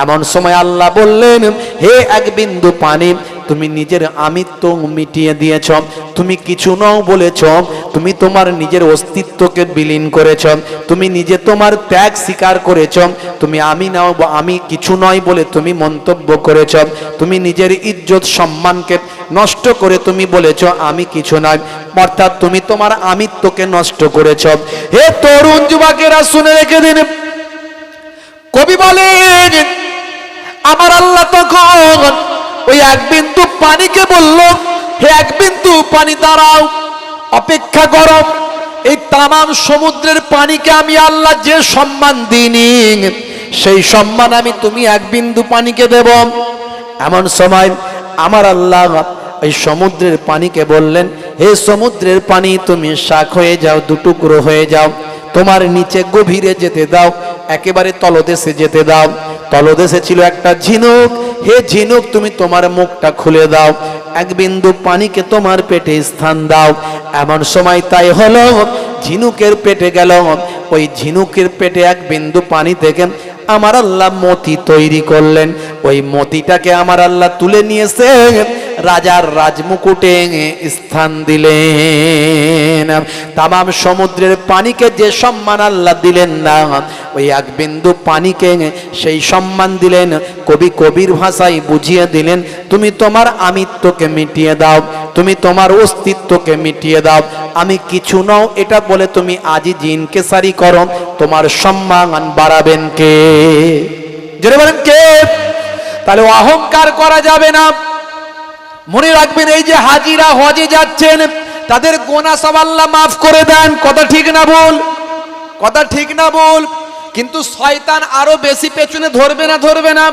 এমন সময় আল্লাহ বললেন, হে এক বিন্দু পানি, তুমি নিজের আমিত্ব মিটিয়ে দিয়েছ, তুমি কিছু নও বলেছ, তুমি তোমার নিজের অস্তিত্বকে বিলীন করেছ, তুমি নিজে তোমার ত্যাগ স্বীকার করেছ, তুমি আমি নাও আমি কিছু নয় বলে তুমি মন্তব্য করেছ, তুমি নিজের ইজ্জত সম্মানকে নষ্ট করে তুমি বলেছ আমি কিছু নয়, অর্থাৎ তুমি তোমার আমিত্বকে নষ্ট করেছ। হে তরুণ যুবকেরা, শুনে রেখে দিন, কবি বলেন আমার আল্লাহ তখন ওই এক বিন্দু পানিকে বলল, হে এক বিন্দু পানি দাঁড়াও, অপেক্ষা করো। এই তামাম সমুদ্রের পানিকে আমি আল্লাহ যে সম্মান দিইনি, সেই সম্মান আমি তুমি এক বিন্দু পানিকে দেব। এমন সময় আমার আল্লাহ এই সমুদ্রের পানিকে বললেন, হে সমুদ্রের পানি তুমি শাক হয়ে যাও, দুটুকরো হয়ে যাও, তোমার নিচে গভীরে যেতে দাও, একেবারে তলদেশে যেতে দাও। তলদেশে ছিল একটা ঝিনুক, হে ঝিনুক তুমি তোমার মুখটা খুলে দাও, এক বিন্দু পানিকে তোমার পেটে স্থান দাও। এমন সময় তাই হলো, ঝিনুকের পেটে গেল, ওই ঝিনুকের পেটে এক বিন্দু পানি থেকে আমার আল্লাহ মতি তৈরি করলেন। ওই মতিটাকে আমার আল্লাহ তুলে নিয়েছে, রাজার রাজমুকুটে স্থান দিলেন। তামাম সমুদ্রের পানিকে যে সম্মান আল্লাহ দিলেন না, ওই এক বিন্দু পানিকে সেই সম্মান দিলেন। কবি কবির ভাষায় বুঝিয়ে দিলেন, তুমি তোমার আমিত্বকে মিটিয়ে দাও, তুমি তোমার অস্তিত্বকে মিটিয়ে দাও, আমি কিছু নও এটা বলে তুমি আজই জিনকে সারি করো, তোমার সম্মান বাড়াবেন কে? জেনে বলেন কে? তাহলে অহংকার করা যাবে না। মনে রাখবেন, এই যে হাজিরা হজে যাচ্ছেন, তাদের গোনা সব আল্লাহ মাফ করে দেন। কথা ঠিক না বল? কথা ঠিক না বল? কিন্তু শয়তান আরো বেশি পেছনে ধরবে না ধরবে না?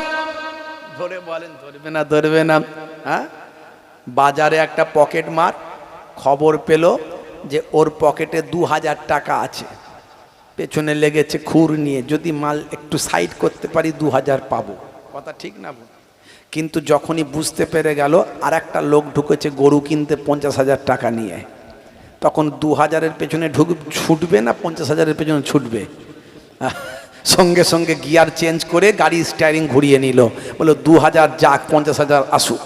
ধরে বলেন, ধরবে না ধরবে না? হ্যাঁ, বাজারে একটা পকেট মার খবর পেল যে ওর পকেটে 2000 টাকা আছে, পেছনে লেগেছে খুর নিয়ে, যদি মাল একটু সাইড করতে পারি 2000 পাবো। কথা ঠিক না বল? কিন্তু যখনই বুঝতে পেরে গেল আর একটা লোক ঢুকেছে গরু কিনতে 50,000 টাকা নিয়ে, তখন 2000-এর পেছনে ছুটবে না 50,000-এর পেছনে ছুটবে? সঙ্গে সঙ্গে গিয়ার চেঞ্জ করে গাড়ি স্টিয়ারিং ঘুরিয়ে নিল, বললো 2000 যাক, 50,000 আসুক।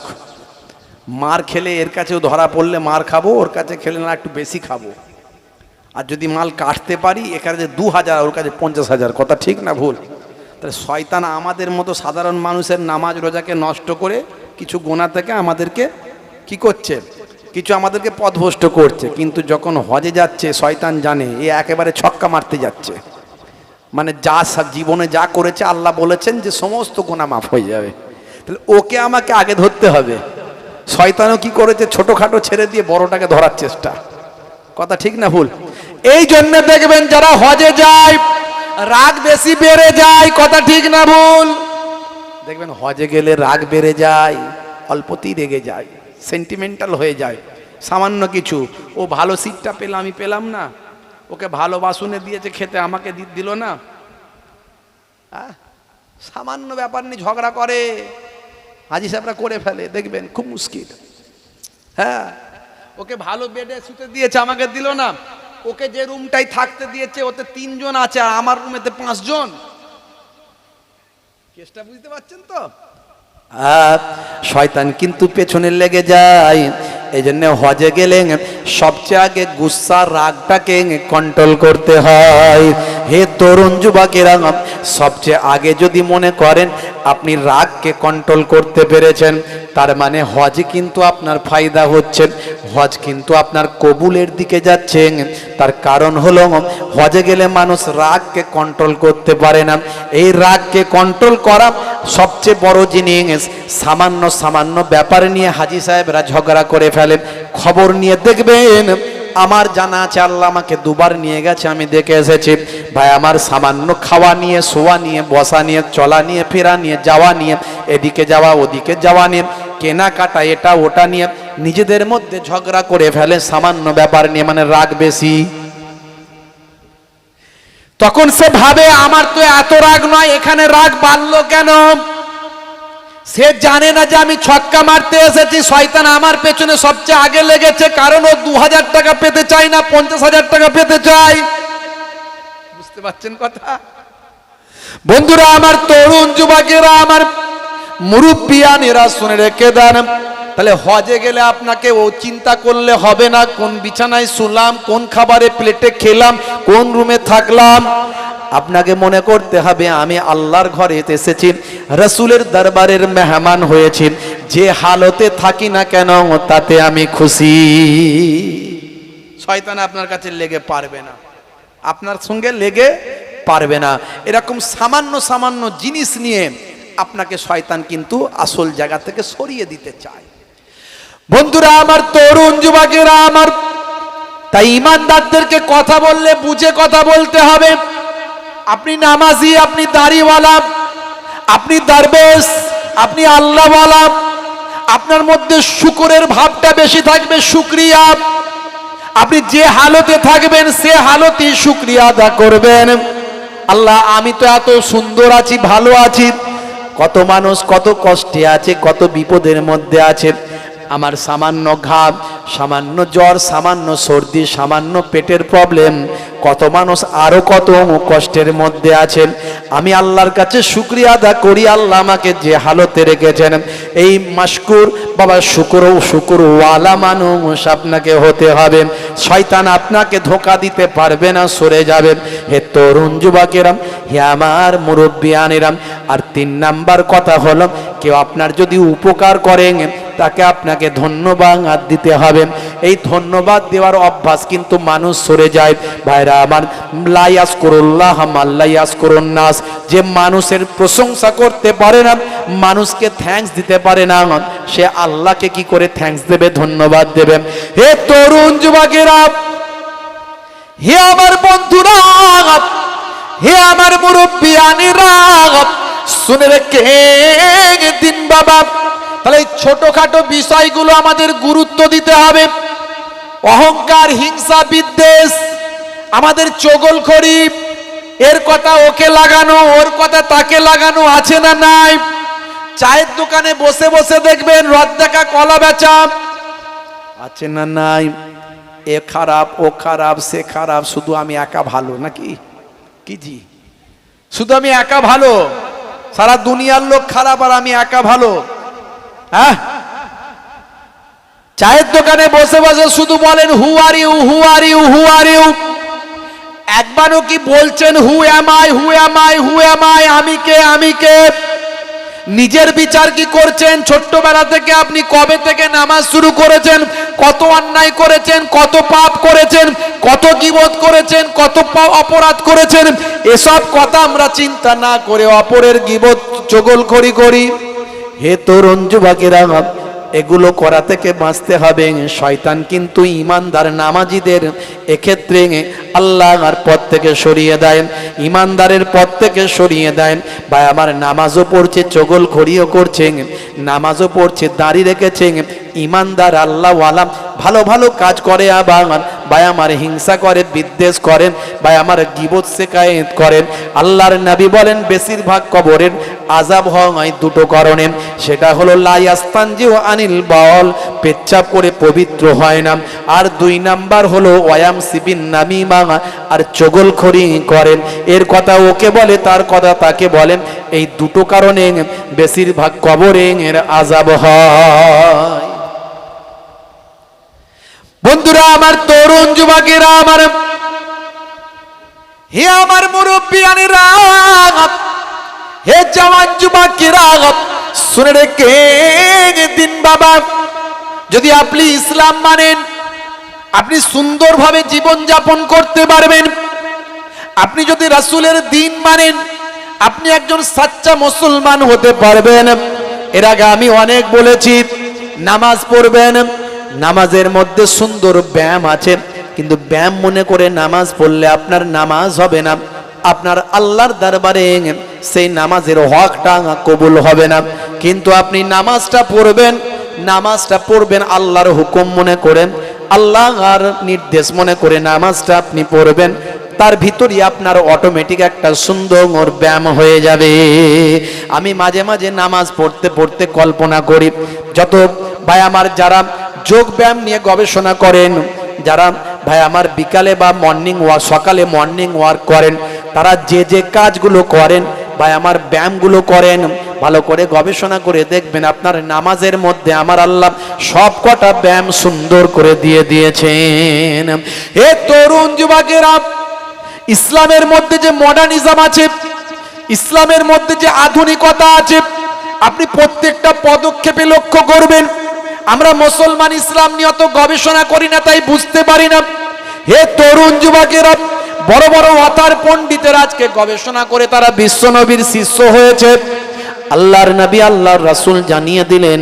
মার খেলে এর কাছেও ধরা পড়লে মার খাবো, ওর কাছে খেলে না একটু বেশি খাবো। আর যদি মাল কাটতে পারি, এখানে যে 2000 ওর কাছে 50,000। কথা ঠিক না ভুল? তাহলে শয়তান আমাদের মতো সাধারণ মানুষের নামাজ রোজাকে নষ্ট করে কিছু গোনা থেকে আমাদেরকে কি করছে, কিছু আমাদেরকে পথভ্রষ্ট করছে। কিন্তু যখন হজে যাচ্ছে, শয়তান জানে এ একেবারে ছক্কা মারতে যাচ্ছে, মানে যা জীবনে যা করেছে আল্লাহ বলেছেন যে সমস্ত গোনা মাফ হয়ে যাবে। তাহলে ওকে আমাকে আগে ধরতে হবে। শয়তানও কি করেছে, ছোটখাটো ছেড়ে দিয়ে বড়টাকে ধরার চেষ্টা। কথা ঠিক না ভুল? এই জন্য দেখবেন যারা হজে যায় রাগ বেশি বেড়ে যায়। কথা ঠিক না ভুল? দেখবেন হজে গেলে রাগ বেড়ে যায়, অল্পতেই রেগে যায়, সেন্টিমেন্টাল হয়ে যায়। সামান্য কিছু, ও ভালো সিটটা পেল আমি পেলাম না, ওকে ভালো বাসনে দিয়েছে খেতে আমাকে দিল না, সামান্য ব্যাপার নিয়ে ঝগড়া করে, হাজি সাহেবরা করে ফেলে, দেখবেন খুব মুশকিল। হ্যাঁ, ওকে ভালো বেডে শুতে দিয়েছে আমাকে দিল না, ওকে যে রুমটাই থাকতে দিয়েছে ওতে 3 জন আছে আর আমার রুমেতে 5 জন। কেসটা বুঝতে পারছেন তো? শয়তান কিন্তু পেছনে লেগে যায়। এই জন্য হজে গেলে সবচেয়ে আগে গুসা রাগটাকে কন্ট্রোল করতে হয়। হে তরুণ যুবকেরা, সবচেয়ে আগে যদি মনে করেন আপনি রাগকে কন্ট্রোল করতে পেরেছেন, তার মানে হজ কিন্তু আপনার ফায়দা হচ্ছে, হজ কিন্তু আপনার কবুলের দিকে যাচ্ছে। তার কারণ হলো হজে গেলে মানুষ রাগকে কন্ট্রোল করতে পারে না। এই রাগকে কন্ট্রোল করা সবচেয়ে বড় জিনিস। সামান্য সামান্য ব্যাপার নিয়ে হাজি সাহেবরা ঝগড়া করে ফেলেন। খবর নিয়ে দেখবেন, আমার জানা আছে আল্লাহ আমাকে 2 বার নিয়ে গেছে, আমি দেখে এসেছি। ভাই আমার সামান্য খাওয়া নিয়ে, শোয়া নিয়ে, বসা নিয়ে, চলা নিয়ে, ফেরা নিয়ে, যাওয়া নিয়ে, এদিকে যাওয়া ওদিকে যাওয়া নিয়ে, কেনাকাটা এটা ওটা নিয়ে নিজেদের মধ্যে ঝগড়া করে ফেলে সামান্য ব্যাপার নিয়ে, মানে রাগ বেশি। তখন সে ভাবে আমার তো এত রাগ নয়, এখানে রাগ বাড়লো কেন? সে জানে না যে আমি ছক্কা মারতে এসেছি, শয়তান আমার পেছনে সবচেয়ে আগে লেগেছে, কারণ ও 2000 টাকা পেতে চায় না, 50,000 টাকা পেতে চায়। বুঝতে পারছেন কথা? বন্ধুরা আমার, তরুণ যুবকেরা আমার, মুরব্বিয়ানেরা শুনে রেখে দেন। তাহলে হজে গেলে আপনাকে ও চিন্তা করলে হবে না কোন বিছানায় শুলাম, কোন খাবারে প্লেটে খেলাম, কোন রুমে থাকলাম। আপনাকে মনে করতে হবে আমি আল্লাহর ঘরে এসেছি, রাসূলের দরবারের মেহমান হয়েছি, যে হালতে থাকি না কেন তাতে আমি খুশি। শয়তান আপনার কাছে লেগে পারবে না, আপনার সঙ্গে লেগে পারবে না। এরকম সামান্য সামান্য জিনিস নিয়ে আপনাকে শয়তান কিন্তু আসল জায়গা থেকে সরিয়ে দিতে চায়। বন্ধুরা আমার, তরুণ যুবকেরা আমার, তাই ইমানদারদেরকে কথা বললে বুঝে কথা বলতে হবে। আপনি নামাজি, আপনি দাড়িওয়ালা, আপনি দরবেশ, আপনি আল্লাহওয়ালা, আপনার মধ্যে শুকরের ভাবটা বেশি থাকবে, শুকরিয়া। আপনি যে হালতে থাকবেন সে হালতেই শুকরিয়া আদা করবেন। আল্লাহ, আমি তো এত সুন্দর আছি, ভালো আছি, কত মানুষ কত কষ্টে আছে, কত বিপদের মধ্যে আছে। আমার সামান্য ঘাম, সামান্য জ্বর, সামান্য সর্দি, সামান্য পেটের প্রবলেম, কত মানুষ আরো কত কষ্টের মধ্যে আছেন। আমি আল্লাহর কাছে শুকরিয়া আদা করি, আল্লাহ আমাকে যে হালতে রেখেছেন। এই মাশকুর বাবা, শুকুর ওয়ালা মানুষ আপনাকে হতে হবে। শয়তান আপনাকে ধোঁকা দিতে পারবে না, সরে যাবে। হে তরুণ যুবকেরা, হে আমার মুরব্বিয়ানেরা, আর 3 নাম্বার কথা হলো, কেউ আপনার যদি উপকার করেন তাকে আপনাকে ধন্যবাদ দিতে হবে। এই ধন্যবাদ দেওয়ার অভ্যাস কিন্তু মানুষ সরে যায়। ভাইরা আমার, লা ইয়াজকুরুল্লাহ মাল্লা ইয়াজকুরুন নাস, যে মানুষের প্রশংসা করতে পারে না, মানুষকে থ্যাঙ্কস দিতে পারে না, সে আল্লাহকে কি করে থ্যাঙ্কস দেবে, ধন্যবাদ দেবে? হে তরুণ যুবকেরা, হে আমার বন্ধুরা, হে আমার মুরব্বিয়ানেরা, শুনে রেখে দিন বাবা। তাহলে এই ছোটখাটো বিষয়গুলো আমাদের গুরুত্ব দিতে হবে। অহংকার, হিংসা, বিদ্বেষ, আমাদের চগলখড়ি, এর কথা ওকে লাগানো, ওর কথা তাকে লাগানো আছে না নাই? চায়ের দোকানে বসে বসে দেখবেন রদ দেখা কলা বেচা আছে না নাই? এ খারাপ, ও খারাপ, সে খারাপ, শুধু আমি একা ভালো, নাকি কি জি? শুধু আমি একা ভালো, সারা দুনিয়ার লোক খারাপ আর আমি একা ভালো? হ্যাঁ, চায়ের দোকানে বসে বসে শুধু বলেন who are you, who are you, who are you. একবারও কি বলছেন who am I, who am I, who am I, আমি কে, আমি কে? নিজের বিচার কি করছেন? ছোট্টবেলা থেকে আপনি কবে থেকে নামাজ শুরু করেছেন, কত অন্যায় করেছেন, কত পাপ করেছেন, কত গীবত করেছেন, কত অপরাধ করেছেন? এসব কথা আমরা চিন্তা না করে অপরের গীবত চগলখড়ি করি। হে তরুণ যুবকেরা, এগুলো করা থেকে বাঁচতে হবে। শয়তান কিন্তু ইমানদার নামাজিদের এক্ষেত্রে আল্লাহর পথ থেকে সরিয়ে দেয়, ইমানদারের পথ থেকে সরিয়ে দেয়। ভাই আমার, নামাজও পড়ছে, চগলখড়িও করছে, নামাজও পড়ছে, দাড়ি রেখেছে, ইমানদার আল্লাহওয়ালা, ভালো ভালো কাজ করে, আবার ভাই আমার হিংসা করে, বিদ্বেষ করেন, ভাই আমার গীবত শিকায়েত করেন। আল্লাহর নবী বলেন বেশিরভাগ কবরের আযাব হয় 2টো কারণে। সেটা হলো লা ইয়াস্তানজিউ আনিল বাউল, পেচ্ছাপ করে পবিত্র হয় না, আর 2 নাম্বার হলো ওয়ায়াম সিবিন নামিমা, আর চগলখড়ি করেন। এর কথা ওকে বলে, তার কথা তাকে বলেন। এই 2টো কারণে বেশিরভাগ কবরের আযাব হয়। বন্ধুরা আমার, তরুণ যুবকেরা আমার, হে আমার মুরব্বিয়ানেরা, হে জওয়ান যুবকেরা, শুনে রেখে দিন বাবা। যদি আপনি ইসলাম মানেন, আপনি সুন্দরভাবে জীবন যাপন করতে পারবেন। আপনি যদি রাসূলের দ্বীন মানেন, আপনি একজন সাচ্চা মুসলমান হতে পারবেন। এর আগে আমি অনেক বলেছি, নামাজ পড়বেন, নামাজের মধ্যে সুন্দর ব্যায়াম আছে, কিন্তু ব্যায়াম মনে করে নামাজ পড়লে আপনার নামাজ হবে না, আপনার আল্লাহর দরবারে সেই নামাজের হকটা কবুল হবে না। কিন্তু আপনি নামাজটা পড়বেন আল্লাহর হুকুম মনে করেন, আল্লাহর নির্দেশ মনে করে নামাজটা আপনি পড়বেন, তার ভিতরই আপনার অটোমেটিক একটা সুন্দর ব্যায়াম হয়ে যাবে। আমি মাঝে মাঝে নামাজ পড়তে পড়তে কল্পনা করি, যত ভাই আমার যারা যোগ ব্যায়াম নিয়ে গবেষণা করেন, যারা ভাই আমার বিকালে বা মর্নিং ওয়াক, সকালে মর্নিং ওয়াক করেন, তারা যে যে কাজগুলো করেন, ভাই আমার ব্যায়ামগুলো করেন, ভালো করে গবেষণা করে দেখবেন আপনার নামাজের মধ্যে আমার আল্লাহ সব কটা ব্যায়াম সুন্দর করে দিয়ে দিয়েছেন। হে তরুণ যুবকেরা, ইসলামের মধ্যে যে মডার্নিজম আছে, ইসলামের মধ্যে যে আধুনিকতা আছে, আপনি প্রত্যেকটা পদক্ষেপে লক্ষ্য করবেন। আমরা মুসলমান ইসলাম নিয়ে অত গবেষণা করি না, তাই বুঝতে পারি না। হে তরুণ যুবকেরা, বড় বড় অথার পণ্ডিতের আজকে গবেষণা করে তারা বিশ্ব নবীর শিষ্য হয়েছে। আল্লাহর নবী, আল্লাহর রাসূল জানিয়ে দিলেন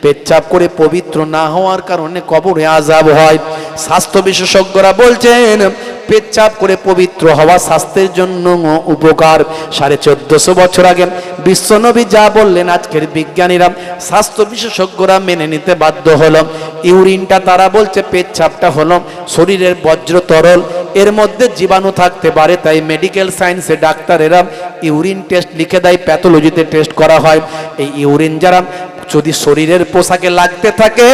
পেচ্ছাপ করে পবিত্র না হওয়ার কারণে কবরে আযাব হয়। স্বাস্থ্য বিশেষজ্ঞরা বলছেন পেচ্ছাপ করে পবিত্র হওয়া স্বাস্থ্যের জন্য উপকার। 1450 বছর আগে বিশ্বনবী যা বললেন আজকের বিজ্ঞানীরা স্বাস্থ্য বিশেষজ্ঞরা মেনে নিতে বাধ্য হলো। ইউরিনটা তারা বলছে পেচ্ছাপটা হলো শরীরের বজ্র তরল, এর মধ্যে জীবাণু থাকতে পারে, তাই মেডিকেল সায়েন্সে ডাক্তারেরা ইউরিন টেস্ট লিখে দেয়, প্যাথোলজিতে টেস্ট করা হয়। এই ইউরিন যারা যদি শরীরের পোশাকে লাগতে থাকে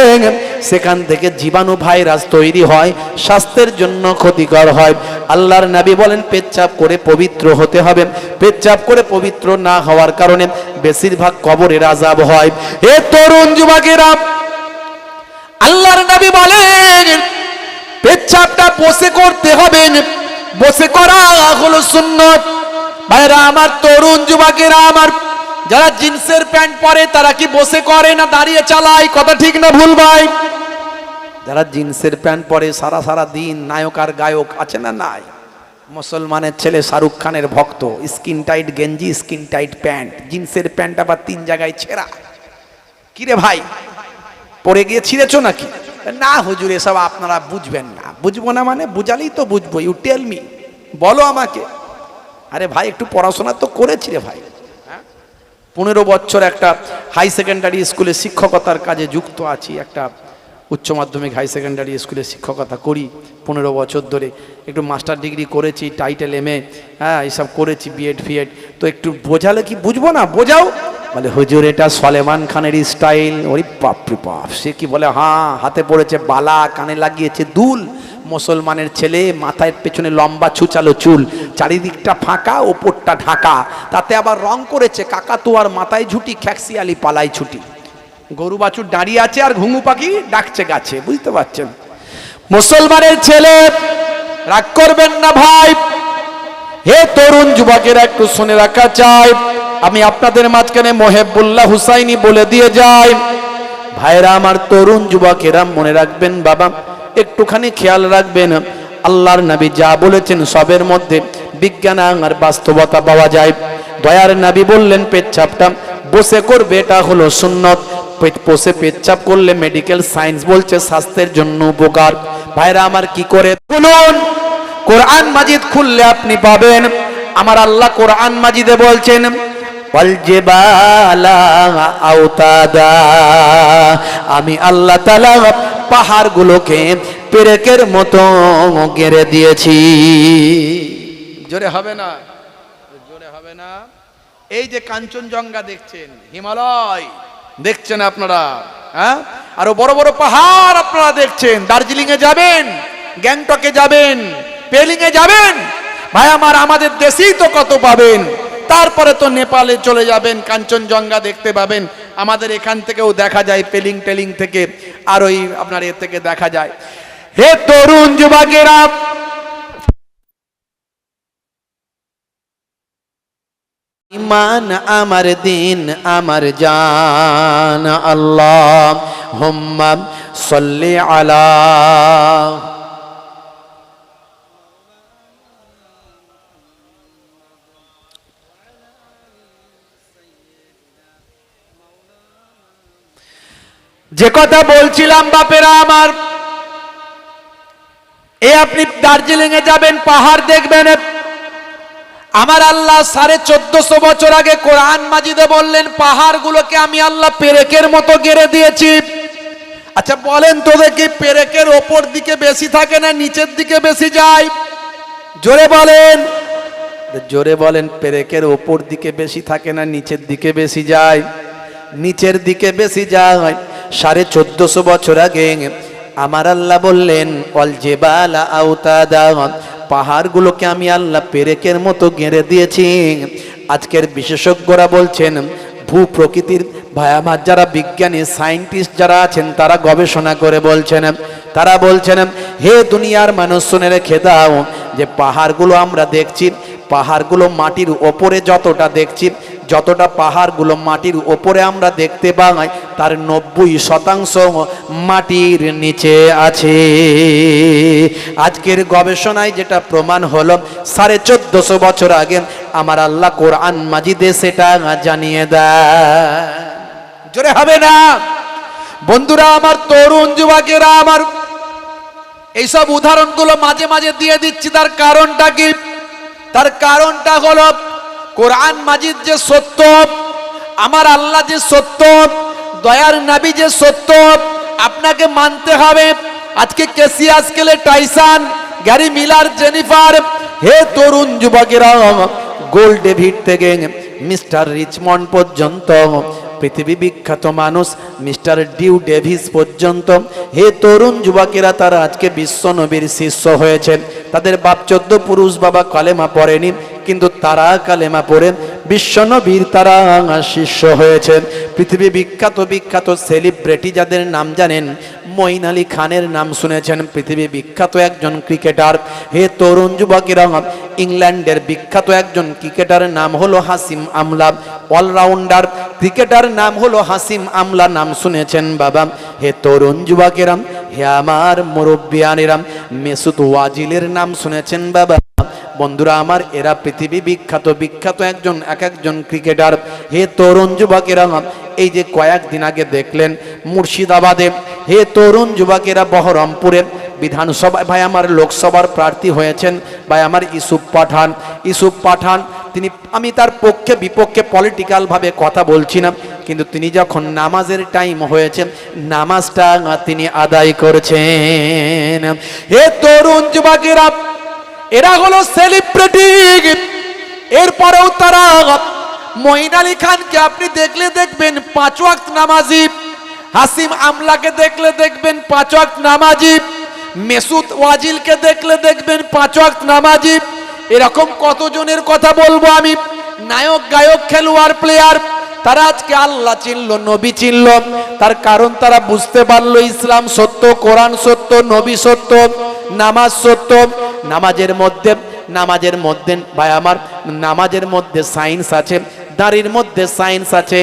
সেখান থেকে জীবাণু ভাইরাস তৈরি হয়, স্বাস্থ্যের জন্য ক্ষতিকর হয়। আল্লাহর নবী বলেন পেচ্ছাপ করে পবিত্র হতে হবে, পেচ্ছাপ করে পবিত্র না হওয়ার কারণে বেশিরভাগ কবরের আযাব হয়। হে তরুণ যুবকেরা, আল্লাহর নবী বলেন পেচ্ছাপটা বসে করতে হবে, বসে করা হলো সুন্নত। ভাইরা আমার, তরুণ যুবকেরা আমার, যারা জিন্সের প্যান্ট পরে তারা কি বসে করে না দাঁড়িয়ে চালায়? কথা ঠিক না ভুল ভাই? যারা জিন্সের প্যান্ট পরে সারা সারা দিন, নায়ক আর গায়ক আছে না? নাই। মুসলমানের ছেলে শাহরুখ খানের ভক্ত, স্কিন টাইট গেঞ্জি, স্কিন টাইট প্যান্ট, জিন্সের প্যান্ট আবার 3 জায়গায় ছেঁড়া। কিরে ভাই, পরে গিয়ে ছিঁড়েছো নাকি? না হুজুর, এসব আপনারা বুঝবেন না। বুঝবো না মানে? বুঝালেই তো বুঝবো। ইউ টেল মি, বলো আমাকে। আরে ভাই, একটু পড়াশোনা তো করেছি রে ভাই। 15 বছর একটা হাই সেকেন্ডারি স্কুলে শিক্ষকতার কাজে যুক্ত আছি। একটা উচ্চ মাধ্যমিক হাই সেকেন্ডারি স্কুলে শিক্ষকতা করি 15 বছর ধরে। একটু মাস্টার ডিগ্রি করেছি, টাইটেল MA, হ্যাঁ এইসব করেছি, বিএড ফিএড। তো একটু বোঝালে কি বুঝবো না? বোঝাও। বলে হুজুর এটা সলেমান খানের স্টাইল। ওরে বাপরে বাপ, সে কি বলে? হ্যাঁ, হাতে পড়েছে বালা, কানে লাগিয়েছে দুল। মুসলমানের ছেলে, মাথায় পেছনে লম্বা ছুচালো চুল, চারিদিকটা ফাঁকা, ওপরটা ঢাকা, তাতে আবার রং করেছে কাকাতুয়ার মাথায় ঝুটি, খ্যাক্সিয়ালি পালাই ছুটি। গরু বাছুর দাঁড়িয়ে আছে আর ঘুঙু পাখি ডাকছে গাছে। বুঝতে পারছেন? মুসলমানের ছেলে, রাগ করবেন না ভাই। হে তরুণ যুবকেরা, একটু শুনে রাখা চাই, আমি আপনাদের মাঝখানে মোহেবুল্লাহ হুসাইনি বলে দিয়ে যাই। ভাইরা আমার, তরুণ যুবকেরা মনে রাখবেন বাবা, একটুখানি খেয়াল রাখবেন। আল্লাহর নবী যা বলেছেন সবের মধ্যে বিজ্ঞান আর বাস্তবতা পাওয়া যায়। দয়ার নবী বললেন পেচ্ছাপটা বসে করবে, এটা হলো সুন্নত। বসে পেচ্ছাপ করলে মেডিকেল সায়েন্স বলছে স্বাস্থ্যের জন্য উপকার। ভাইরা আমার, কি করে বলুন? কোরআন মাজিদ খুললে আপনি পাবেন, আমার আল্লাহ কোরআন মাজিদে বলছেন আমি আল্লাহ তাআলা পাহাড়গুলোকে পেরেকের মতো গেড়ে দিয়েছি। জোরে হবে না? জোরে হবে না? এই যে কাঞ্চনজঙ্ঘা দেখছেন, হিমালয় দেখছেন আপনারা, হ্যাঁ, আরো বড় বড় পাহাড় আপনারা দেখছেন। দার্জিলিং এ যাবেন, গ্যাংটকে যাবেন, পেলিং এ যাবেন, ভাই আমার, আমাদের দেশেই তো কত পাবেন। তারপরে তো নেপালে চলে যাবেন, কাঞ্চনজঙ্ঘা দেখতে পাবেন। আমাদের এখান থেকেও দেখা যায়, পেলিং টেলিং থেকে, আর ওই আপনার এর থেকে দেখা যায়। হে তরুণ যুবকেরা, ইমান আমার দিন আমার জান, আল্লাহুম্মা সাল্লি আলা। যে কথা বলছিলাম বাপেরা আমার, আপনি দার্জিলিং এ যাবেন, পাহাড় দেখবেন। আমার আল্লাহ 1450 বছর আগে কোরআন মাজিদে বললেন পাহাড়গুলোকে আমি আল্লাহ পেরেকের মতো গেড়ে দিয়েছি। আচ্ছা বলেন তো দেখি, পেরেকের ওপর দিকে বেশি থাকে না নিচের দিকে বেশি যায়? জোরে বলেন, জোরে বলেন। পেরেকের ওপর দিকে বেশি থাকে না নিচের দিকে বেশি যায়? নিচের দিকে বেশি যায়। 1450 বছর আগে আমার আল্লাহ বললেন অল জেবালা আওতাদা, পাহাড়গুলোকে আমি আল্লাহ পেরেকের মতো গেড়ে দিয়েছি। আজকের বিশেষজ্ঞরা বলছেন, ভূ প্রকৃতির ভাই আমার, যারা বিজ্ঞানী সায়েন্টিস্ট যারা আছেন তারা গবেষণা করে বলছেন, তারা বলছেন হে দুনিয়ার মানুষ শুনে রেখে দাও, যে পাহাড়গুলো আমরা দেখছি, পাহাড়গুলো মাটির ওপরে যতটা দেখছি, যতটা পাহাড়গুলো মাটির ওপরে আমরা দেখতে পাই, তার 90% মাটির নিচে আছে। আজকের গবেষণায় যেটা প্রমাণ হলো, 1450 বছর আগে আমার আল্লাহ কোরআন মাজিদে সেটা জানিয়ে দেয়। জোরে হবে না? বন্ধুরা আমার, তরুণ যুবকেরা আমার, এইসব উদাহরণগুলো মাঝে মাঝে দিয়ে দিচ্ছি। তার কারণটা কি? তার কারণটা হলো কোরআন মাজিদ যে সত্য, আমার আল্লাহ যে সত্য, দয়ার নবী যে সত্য, আপনাকে মানতে হবে। আজকে কেসিয়াস স্কেলে টাইসন, গ্যারি মিলার, জেনিফার, হে তরুণ যুবকেরা, গোল্ড ডেভিড থেকে মিস্টার রিচমন্ড পর্যন্ত, পৃথিবী বিখ্যাত মানুষ মিস্টার ডিউ ডেভিস পর্যন্ত, হে তরুণ যুবকেরা, তারা আজকে বিশ্ব নবীর শিষ্য হয়েছেন। তাদের বাপ 14 পুরুষ বাবা কালেমা পড়েনি, কিন্তু তারা কালেমা পড়ে বিশ্ব নবীর তারা শিষ্য হয়েছেন। পৃথিবী বিখ্যাত বিখ্যাত সেলিব্রিটি যাদের নাম জানেন, মঈন আলী খানের নাম শুনেছেন, পৃথিবী বিখ্যাত একজন ক্রিকেটার। হে তরুণ যুবকেরা, ইংল্যান্ডের বিখ্যাত একজন ক্রিকেটারের নাম হলো হাসিম আমলা, অলরাউন্ডার ক্রিকেটার নাম হলো হাসিম আমলা, নাম শুনেছেন বাবা। হে তরুণ যুবকেরা, হে আমার মুরব্বিয়ানেরা, মেসুত ওয়াজিলের নাম শুনেছেন বাবা। বন্ধুরা আমার, এরা পৃথিবী বিখ্যাত বিখ্যাত এক একজন ক্রিকেটার। হে তরুণ যুবকেরা, এই যে কয়েকদিন আগে দেখলেন মুর্শিদাবাদে, হে তরুণ যুবকেরা, বহরমপুরে বিধানসভায় ভাই আমার লোকসভার প্রার্থী হয়েছেন ভাই আমার ইউসুফ পাঠান। তিনি, আমি তার পক্ষে বিপক্ষে পলিটিক্যাল ভাবে কথা বলছি না, কিন্তু তিনি যখন নামাজের টাইম হয়েছে, নামাজটা তিনি আদায় করেছেন। হে তরুণ যুবকেরা, এরা হলো সেলিব্রিটি। এরপরেও তারা, মঈন আলী খানকে আপনি দেখলে দেখবেন 5 ওয়াক্ত নামাজি, হাসিম আমলাকে দেখলে দেখবেন 5 ওয়াক্ত নামাজি, মেসুত ওয়াজিলকে দেখলে দেখবেন 5 ওয়াক্ত নামাজি। এরকম কতজনের কথা বলবো আমি, নায়ক গায়ক খেলোয়াড় প্লেয়ার, তারা আজকে আল্লাহ চিনল, নবী চিনল। তার কারণ তারা বুঝতে পারলো ইসলাম সত্য, কোরআন সত্য, নবী সত্য, নামাজ সত্য। নামাজের মধ্যে ভাই আমার, নামাজের মধ্যে সায়েন্স আছে, দাড়ির মধ্যে সায়েন্স আছে,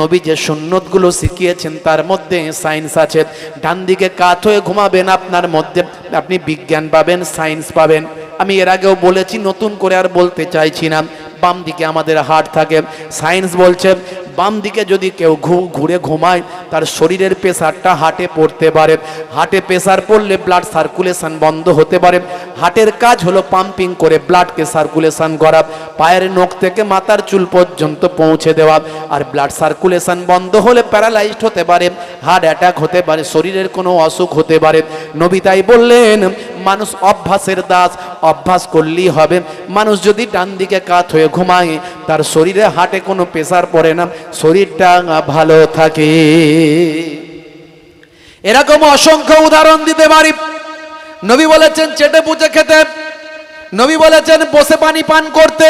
নবী যে সুন্নতগুলো শিখিয়েছেন তার মধ্যে সায়েন্স আছে। ডান দিকে কাত হয়ে ঘুমাবেন, আপনার মধ্যে আপনি বিজ্ঞান পাবেন, সায়েন্স পাবেন। আমি এর আগেও বলেছি, নতুন করে আর বলতে চাইছি না। বাম দিকে আমাদের হার্ট থাকে, সায়েন্স বলছে বাম দিকে যদি কেউ ঘুরে ঘুমায়, তার শরীরের প্রেসারটা হার্টে পড়তে পারে। হার্টে প্রেসার পড়লে ব্লাড সার্কুলেশন বন্ধ হতে পারে। হার্টের কাজ হলো পাম্পিং করে ব্লাডকে সার্কুলেশন করা, পায়ের নখ থেকে মাথার চুল পর্যন্ত পৌঁছে দেওয়া। আর ব্লাড সার্কুলেশন বন্ধ হলে প্যারালাইজড হতে পারে, হার্ট অ্যাটাক হতে পারে, শরীরের কোনো অসুখ হতে পারে। নবী তাই বললেন, মানুষ অভ্যাসের দাস, অভ্যাস করলেই হবে। মানুষ যদি ডান দিকে কাত হয়ে ঘুমায়, তার শরীরে হার্টে কোনো প্রেসার পড়ে না, শরীরটা ভালো থাকে। এরকম অসংখ্য উদাহরণ দিতে পারি। নবী বলেছেন চেটে পুচে খেতে, নবী বলেছেন বসে পানি পান করতে,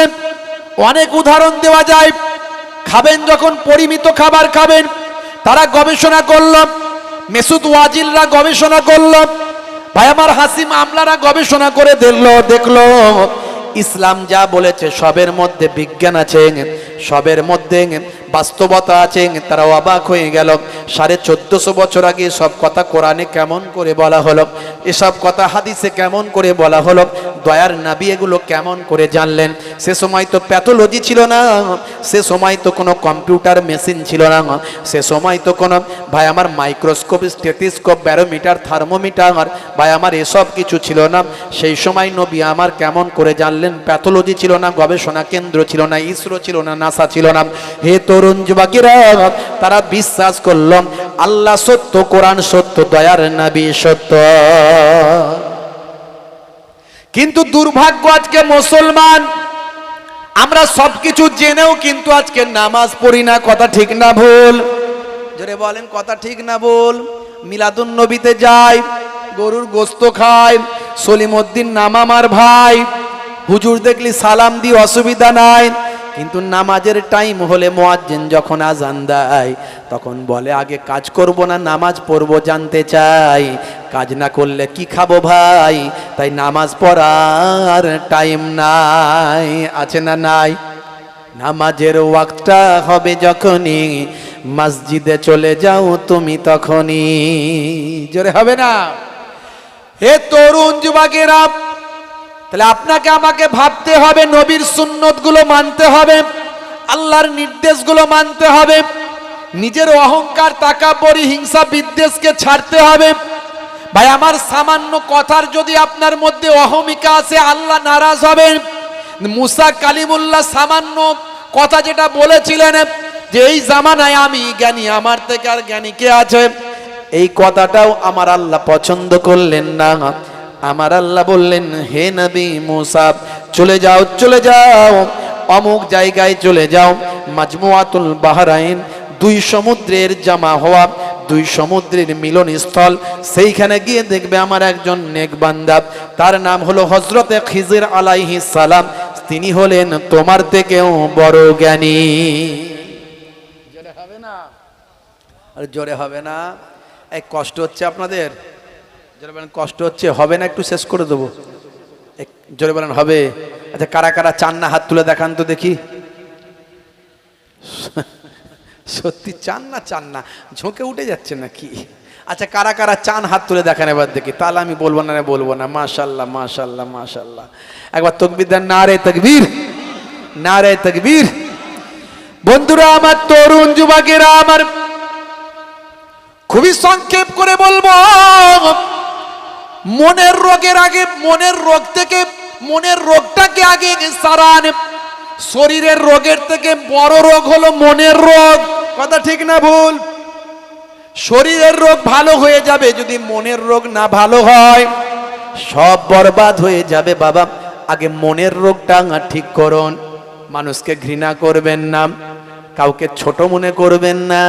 অনেক উদাহরণ দেওয়া যায়। খাবেন যখন পরিমিত খাবার খাবেন। তারা গবেষণা করল, মেসুত ওয়াজিলরা গবেষণা করল, ভাই আমার হাসিম আমলারা গবেষণা করে দেখলো ইসলাম যা বলেছে সবের মধ্যে বিজ্ঞান আছে, সবের মধ্যে বাস্তবতা আছে। তারা অবাক হয়ে গেল, 1450 বছর আগে সব কথা কোরআনে কেমন করে বলা হলো, এসব কথা হাদিসে কেমন করে বলা হলো, দয়ার নবী এগুলো কেমন করে জানলেন? সে সময় তো প্যাথোলজি ছিল না, সে সময় তো কোনো কম্পিউটার মেশিন ছিল না, সে সময় তো কোনো ভাই আমার মাইক্রোস্কোপ, স্টেথিস্কোপ, ব্যারোমিটার, থার্মোমিটার ভাই আমার এসব কিছু ছিল না। সেই সময় নবী আমার কেমন করে জানলেন? প্যাথোলজি ছিল না, গবেষণা কেন্দ্র ছিল না, ইসরো ছিল না, নাসা ছিল না। হে তরুণ যুবকেরা, তারা বিশ্বাস করল আল্লাহ সত্য, কোরআন সত্য, দয়ার নবী সত্য। কিন্তু দুর্ভাগ্য, আজকে মুসলমান আমরা সবকিছু জেনেও কিন্তু আজকে নামাজ পড়ি না। কথা ঠিক না ভুল? জোরে বলেন, কথা ঠিক না ভুল? মিলাদুন নবীতে যাই, গরুর গোস্ত খায়, সলিমউদ্দিন নাম আমার ভাই, হুজুর দেখলি সালাম দি, অসুবিধা নাই। কিন্তু নামাজের টাইম হলে মুয়াজ্জিন যখন আজান দেয়, তখন বলে আগে কাজ করব না নামাজ পড়বো, জানতে চাই কাজ না করলে কি খাবো ভাই? তাই নামাজ পড়ার টাইম নাই, আছে না নাই? নামাজের ওয়াক্তটা হবে যখনই, মসজিদে চলে যাও তুমি তখনই। জোরে হবে না? হে তরুণ যুবকেরা, তাহলে আপনাকে আমাকে ভাবতে হবে, নবীর সুন্নতগুলো মানতে হবে, আল্লাহর নির্দেশগুলো মানতে হবে। নিজের অহংকার, তাকাব্বরি, হিংসা, বিদ্বেষকে ছাড়তে হবে। ভাই আমার সামান্য কথার যদি আপনার মধ্যে অহমিকা আছে, আল্লাহ নারাজ হবেন। মুসা কালিমুল্লাহ সামান্য কথা যেটা বলেছিলেন যে এই জামানায় আমি জ্ঞানী, আমার থেকে আর জ্ঞানী কে আছে, এই কথাটাও আমার আল্লাহ পছন্দ করলেন না। আমার আল্লাহ বললেন, হে নবী মুসা, চলে যাও, চলে যাও, অমুক জায়গায় চলে যাও, মাজমুআতুল বাহরাইন, দুই সমুদ্রের জামা হওয়া, দুই সমুদ্রের মিলনস্থল, সেইখানে গিয়ে দেখবে আমার একজন নেক বান্দা, তার নাম হলো হযরতে খিজির আলাইহিস সালাম। তিনি হলেন তোমার থেকেও বড় জ্ঞানী। জোরে হবে না? আরে জোরে হবে না? এই কষ্ট হচ্ছে আপনাদের? জোরে বলেন কষ্ট হচ্ছে? হবে না? একটু শেষ করে দেবো। জোরে বলেন হবে? আচ্ছা, কারা কারা চান না হাত তুলে দেখান তো দেখি। সত্যি চান না? চান না, ঝোঁকে উঠে যাচ্ছে নাকি? আচ্ছা, কারা কারা চান হাত তুলে দেখান এবার দেখি, তাহলে আমি বলবো না, বলবো না। মাশাআল্লাহ, মাশাআল্লাহ, মাশাআল্লাহ। একবার তাকবীর দেন, নারে তাকবীর, নারে তাকবীর। বন্ধুরা আমার, তরুণ যুবকেরা আমার, খুবই সংক্ষেপ করে বলবো, মনের রোগের আগে, মনের রোগ থেকে, মনের রোগটাকে আগে সারান। শরীরের রোগের থেকে বড় রোগ হলো মনের রোগ। কথা ঠিক না ভুল? শরীরের রোগ ভালো হয়ে যাবে, যদি মনের রোগ না ভালো হয় সব বরবাদ হয়ে যাবে। বাবা আগে মনের রোগটা ঠিক করুন। মানুষকে ঘৃণা করবেন না, কাউকে ছোট মনে করবেন না,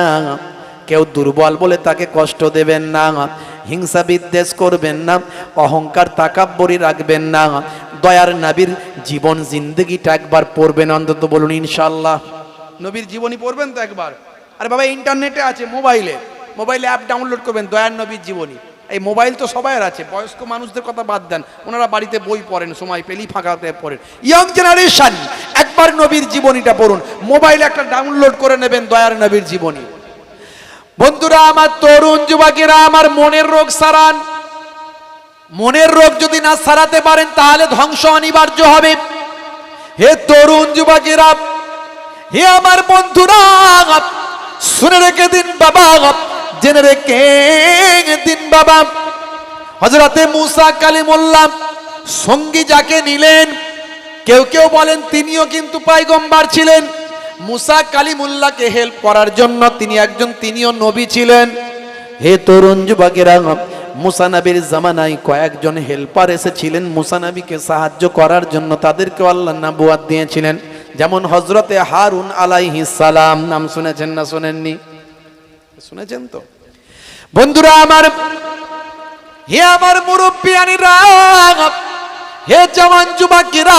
কেউ দুর্বল বলে তাকে কষ্ট দেবেন না, হিংসা বিদ্বেষ করবেন না, অহংকার তাকাব্বরি রাখবেন না। দয়ার নবীর জীবন জিন্দগিটা একবার পড়বেন অন্তত, বলুন ইনশাআল্লাহ। নবীর জীবনী পড়বেন তো একবার? আরে বাবা ইন্টারনেটে আছে, মোবাইলে, মোবাইলে অ্যাপ ডাউনলোড করবেন, দয়ার নবীর জীবনী। এই মোবাইল তো সবাইয়ের আছে, বয়স্ক মানুষদের কথা বাদ দেন, ওনারা বাড়িতে বই পড়েন, সময় পেলেই ফাঁকাতে পড়েন। ইয়ং জেনারেশন একবার নবীর জীবনীটা পড়ুন, মোবাইলে একটা ডাউনলোড করে নেবেন দয়ার নবীর জীবনী। বন্ধুরা আমার, তরুণ যুবকেরা আমার, মনের রোগ সারান। মনের রোগ যদি না সারাতে পারেন তাহলে ধ্বংস অনিবার্য হবে। হে তরুণ যুবকেরা, হে আমার বন্ধুরা, শুনে রেখে দিন বাবা, জেনে রেখে দিন বাবা। হযরতে মুসা কালিমুল্লাহ সঙ্গী যাকে নিলেন, কেউ কেউ বলেন তিনিও কিন্তু পয়গম্বর ছিলেন। মুসা কালিমুল্লাহকে হেল্প করার জন্য তিনিও নবী ছিলেন। হে তরুণ যুবকেরা, মুসা নবীর জামানায় কয়েকজন হেল্পার এসেছিলেন মুসা নবীকে সাহায্য করার জন্য, তাদেরকে আল্লাহ নবুয়ত দিয়েছিলেন। যেমন হযরতে হারুন আলাইহিস সালাম, নাম শুনেছেন না শোনেননি? শুনেছেন তো? বন্ধুরা আমার, হে আমার মুরব্বিয়ানিরা, হে জওয়ান যুবকেরা,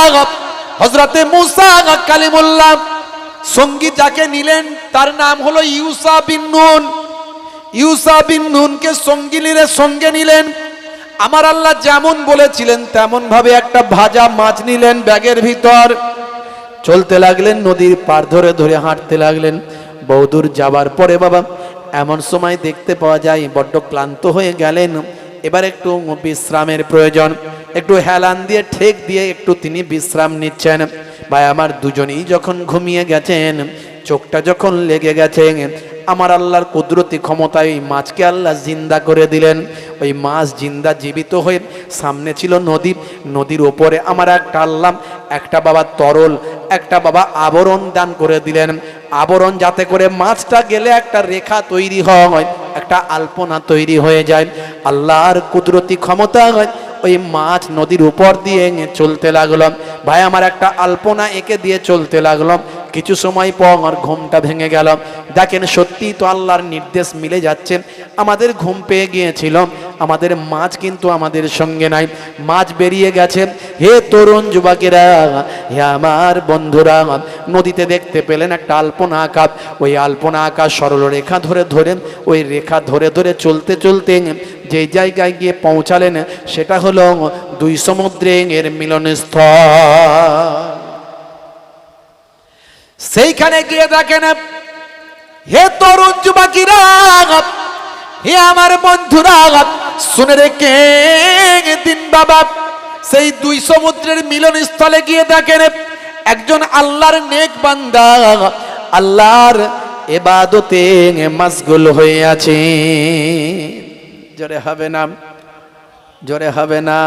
হযরতে মুসা কালিমুল্লাহ সঙ্গী যাকে নিলেন তার নাম হলো ইউসা বিন নুন। ইউসা বিন নুনকে সঙ্গে নিলেন। আমার আল্লাহ যেমন বলেছিলেন তেমন ভাবে একটা ভাজা মাছ নিলেন ব্যাগের ভিতর। চলতে লাগলেন, নদীর পার ধরে ধরে হাঁটতে লাগলেন। বহুদূর যাবার পরে বাবা এমন সময় দেখতে পাওয়া যায় বড্ড ক্লান্ত হয়ে গেলেন, এবার একটু বিশ্রামের প্রয়োজন। একটু হেলান দিয়ে ঠেক দিয়ে একটু তিনি বিশ্রাম নিচ্ছেন। ভাই আমার, দুজনেই যখন ঘুমিয়ে গেছেন, চোখটা যখন লেগে গেছে, আমার আল্লাহর কুদরতি ক্ষমতায় ওই মাছকে আল্লাহ জিন্দা করে দিলেন। ওই মাছ জিন্দা জীবিত হয়ে, সামনে ছিল নদী, নদীর ওপরে আমার একটা আল্লাহ একটা বাবা তরল, একটা বাবা আবরণ দান করে দিলেন। আবরণ যাতে করে মাছটা গেলে একটা রেখা তৈরি হয়, একটা আলপনা তৈরি হয়ে যায়। আল্লাহর কুদরতি ক্ষমতা হয়, ওই মাছ নদীর উপর দিয়ে চলতে লাগলাম। ভাই আমার, একটা আলপনা এঁকে দিয়ে চলতে লাগলাম। কিছু সময় পর ঘুমটা ভেঙে গেল। দেখেন সত্যি তো আল্লাহর নির্দেশ মিলে যাচ্ছে। আমাদের ঘুম পেয়ে গিয়েছিল, আমাদের মাছ কিন্তু আমাদের সঙ্গে নাই, মাছ বেরিয়ে গেছে। হে তরুণ যুবকেরা, হে আমার বন্ধুরা, নদীতে দেখতে পেলেন একটা আলপনা আঁকা। ওই আলপনা আঁকা সরল রেখা ধরে ধরে, ওই রেখা ধরে ধরে চলতে চলতে যে জায়গায় গিয়ে পৌঁছালেন সেটা হলো দুই সমুদ্রের মিলনস্থল। সেইখানে গিয়ে দেখেন, হে তরুণ যুবকেরা, হে আমার বন্ধুরা, শুনে রেখে দিন বাবা, সেই দুই সমুদ্রের মিলনস্থলে গিয়ে দেখেন একজন আল্লাহর নেক বান্দা, আল্লাহর ইবাদতে মাশগুল হয়ে আছে। জোরে হবে না, জোরে হবে না।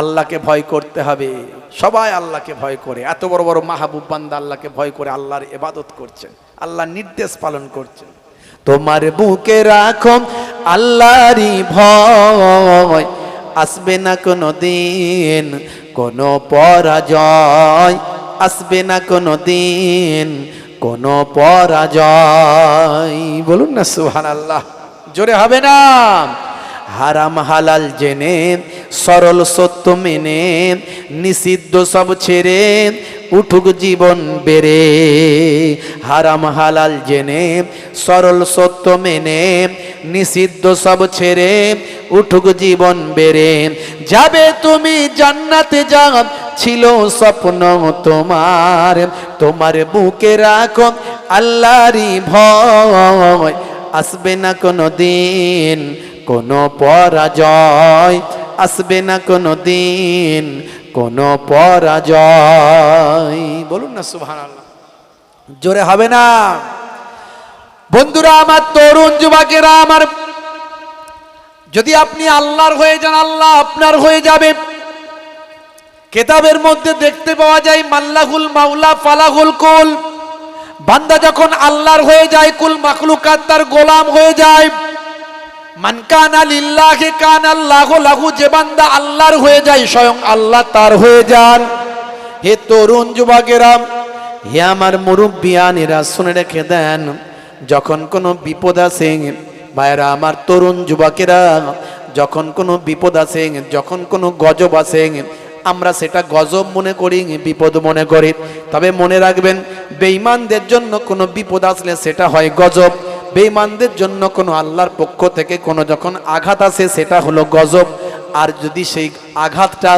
আল্লাহকে ভয় করতে হবে। সবাই আল্লাহকে ভয় করে, এত বড় বড় মাহবুব বান্দা আল্লাহকে ভয় করে আল্লাহর ইবাদত করছেন, আল্লাহর নির্দেশ পালন করছেন। তোমার বুকে রাখো আল্লাহরই ভয়, আসবে না কোনো দিন কোনো পরাজয়, আসবে না কোনো দিন কোনো পরাজয়। বলুন না সুবহানাল্লাহ, জোরে হবে না। হারাম হালাল জেনে সরল সত্য মেনে নিষিদ্ধ সব ছেড়ে উঠুক জীবন বেড়ে। হারাম হালাল জেনে সরল সত্য মেনে নিষিদ্ধ সব ছেড়ে উঠুক জীবন বেড়ে। যাবে তুমি জান্নাতে, যাব ছিল স্বপ্ন তোমার, তোমার বুকে রাখো আল্লাহরই ভয়, আসবে না কোনো দিন কোনো পরাজয়, আসবে না কোনো দিন কোনো পরাজয়। বলুন না সুবহানাল্লাহ, জোরে হবে না। বন্ধুরা আমার, তরুণ যুবকেরা আমার, যদি আপনি আল্লাহর হয়ে যান আল্লাহ আপনার হয়ে যাবে। কিতাবের মধ্যে দেখতে পাওয়া যায় মাল্লাহুল মাওলা ফালাহুল কুল। বান্দা যখন আল্লাহর হয়ে যায়, কুল মাখলুকাত তার গোলাম হয়ে যায়। মান কানা লিল্লাহি কানা আল্লাহু লাহু, যে বান্দা আল্লাহর হয়ে যায় স্বয়ং আল্লাহ তার হয়ে যান। হে তরুণ যুবকেরা, হে আমার মুরব্বিয়ানেরা, শুনে রেখে দেন, যখন কোনো বিপদ আসে ভাইরা আমার, তরুণ যুবকেরা, যখন কোনো বিপদ আসে, যখন কোনো গজব আসে, আমরা সেটা গজব মনে করি, বিপদ মনে করি। তবে মনে রাখবেন, বেঈমানদের জন্য কোনো বিপদ আসলে সেটা হয় গজব। বেঈমানদের জন্য কোনো আল্লাহর পক্ষ থেকে কোনো যখন আঘাত আসে সেটা হলো গজব। আর যদি সেই আঘাতটা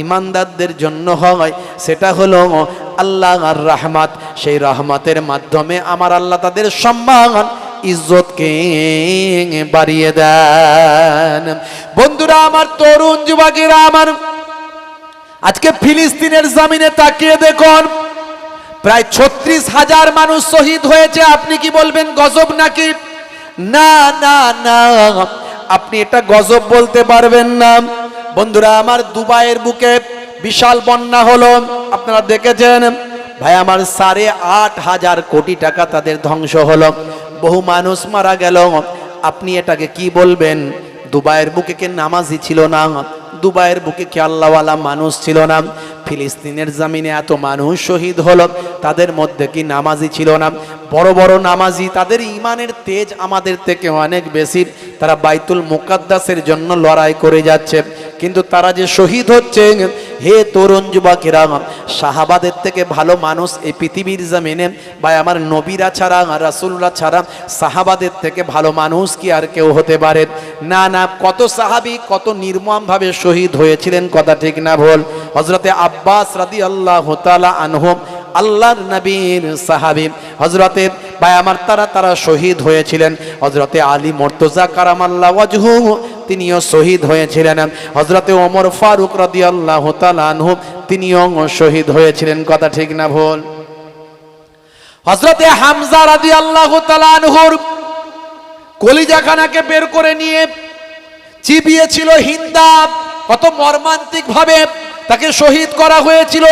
ইমানদারদের জন্য হয় সেটা হলো আল্লাহর রহমত। সেই রহমতের মাধ্যমে আমার আল্লাহ তাদের সম্মান ইজ্জতকে বাড়িয়ে দেন। বন্ধুরা আমার, তরুণ যুবকেরা আমার, আজকে ফিলিস্তিনের জমিনে তাকিয়ে দেখুন, প্রায় 36,000 মানুষ শহীদ হয়েছে। আপনি কি বলবেন গজব নাকি? না না না, আপনি এটা গজব বলতে পারবেন না। বন্ধুরা আমার, দুবাইয়ের বুকে বিশাল বন্যা হলো, আপনারা দেখেছেন ভাই আমার, 8,500 কোটি টাকা তাদের ধ্বংস হলো, বহু মানুষ মারা গেল। আপনি এটাকে কি বলবেন? দুবাইয়ের বুকে কে নামাজি ছিল না? দুবাইয়ের বুকে কি আল্লাহওয়ালা মানুষ ছিল না? ফিলিস্তিনের জমিনে এত মানুষ শহীদ হলো, তাদের মধ্যে কি নামাজি ছিল না? বড় বড় নামাজি, তাদের ঈমানের তেজ আমাদের থেকে অনেক বেশি। তারা বাইতুল মুকাদ্দাসের জন্য লড়াই করে যাচ্ছে, কিন্তু তারা যে শহীদ হচ্ছে, হে তরুণ যুবকেরা, সাহাবাদের থেকে ভালো মানুষ এই পৃথিবীর জমিনে ভাই আমার, নবীরা ছাড়া, রাসূলরা ছাড়া সাহাবাদের থেকে ভালো মানুষ কি আর কেউ হতে পারে? না না, কত সাহাবী কত নির্মমভাবে শহীদ হয়েছিলেন, কথা ঠিক না ভুল? হযরতে আব্বাস রাদিয়াল্লাহু তাআলা আনহু, আল্লাহর নবীর সাহাবী, হযরতে ভাই আমার, তারা শহীদ হয়েছিলেন। হযরতে আলী মুর্তজা কারামাল্লাহু ওয়াজহুহু, তিনিও শহীদ হয়েছিলেন। হযরতে ওমর ফারুক রাদিয়াল্লাহু তাআলা আনহু, তিনিও শহীদ হয়েছিলেন, কথা ঠিক না ভুল? হযরতে হামজা রাদিয়াল্লাহু তাআলা আনহুর কলিজাখানাকে বের করে নিয়ে চিবিয়েছিল হিন্দা, কত মর্মান্তিক ভাবে তাকে শহীদ করা হয়েছিল।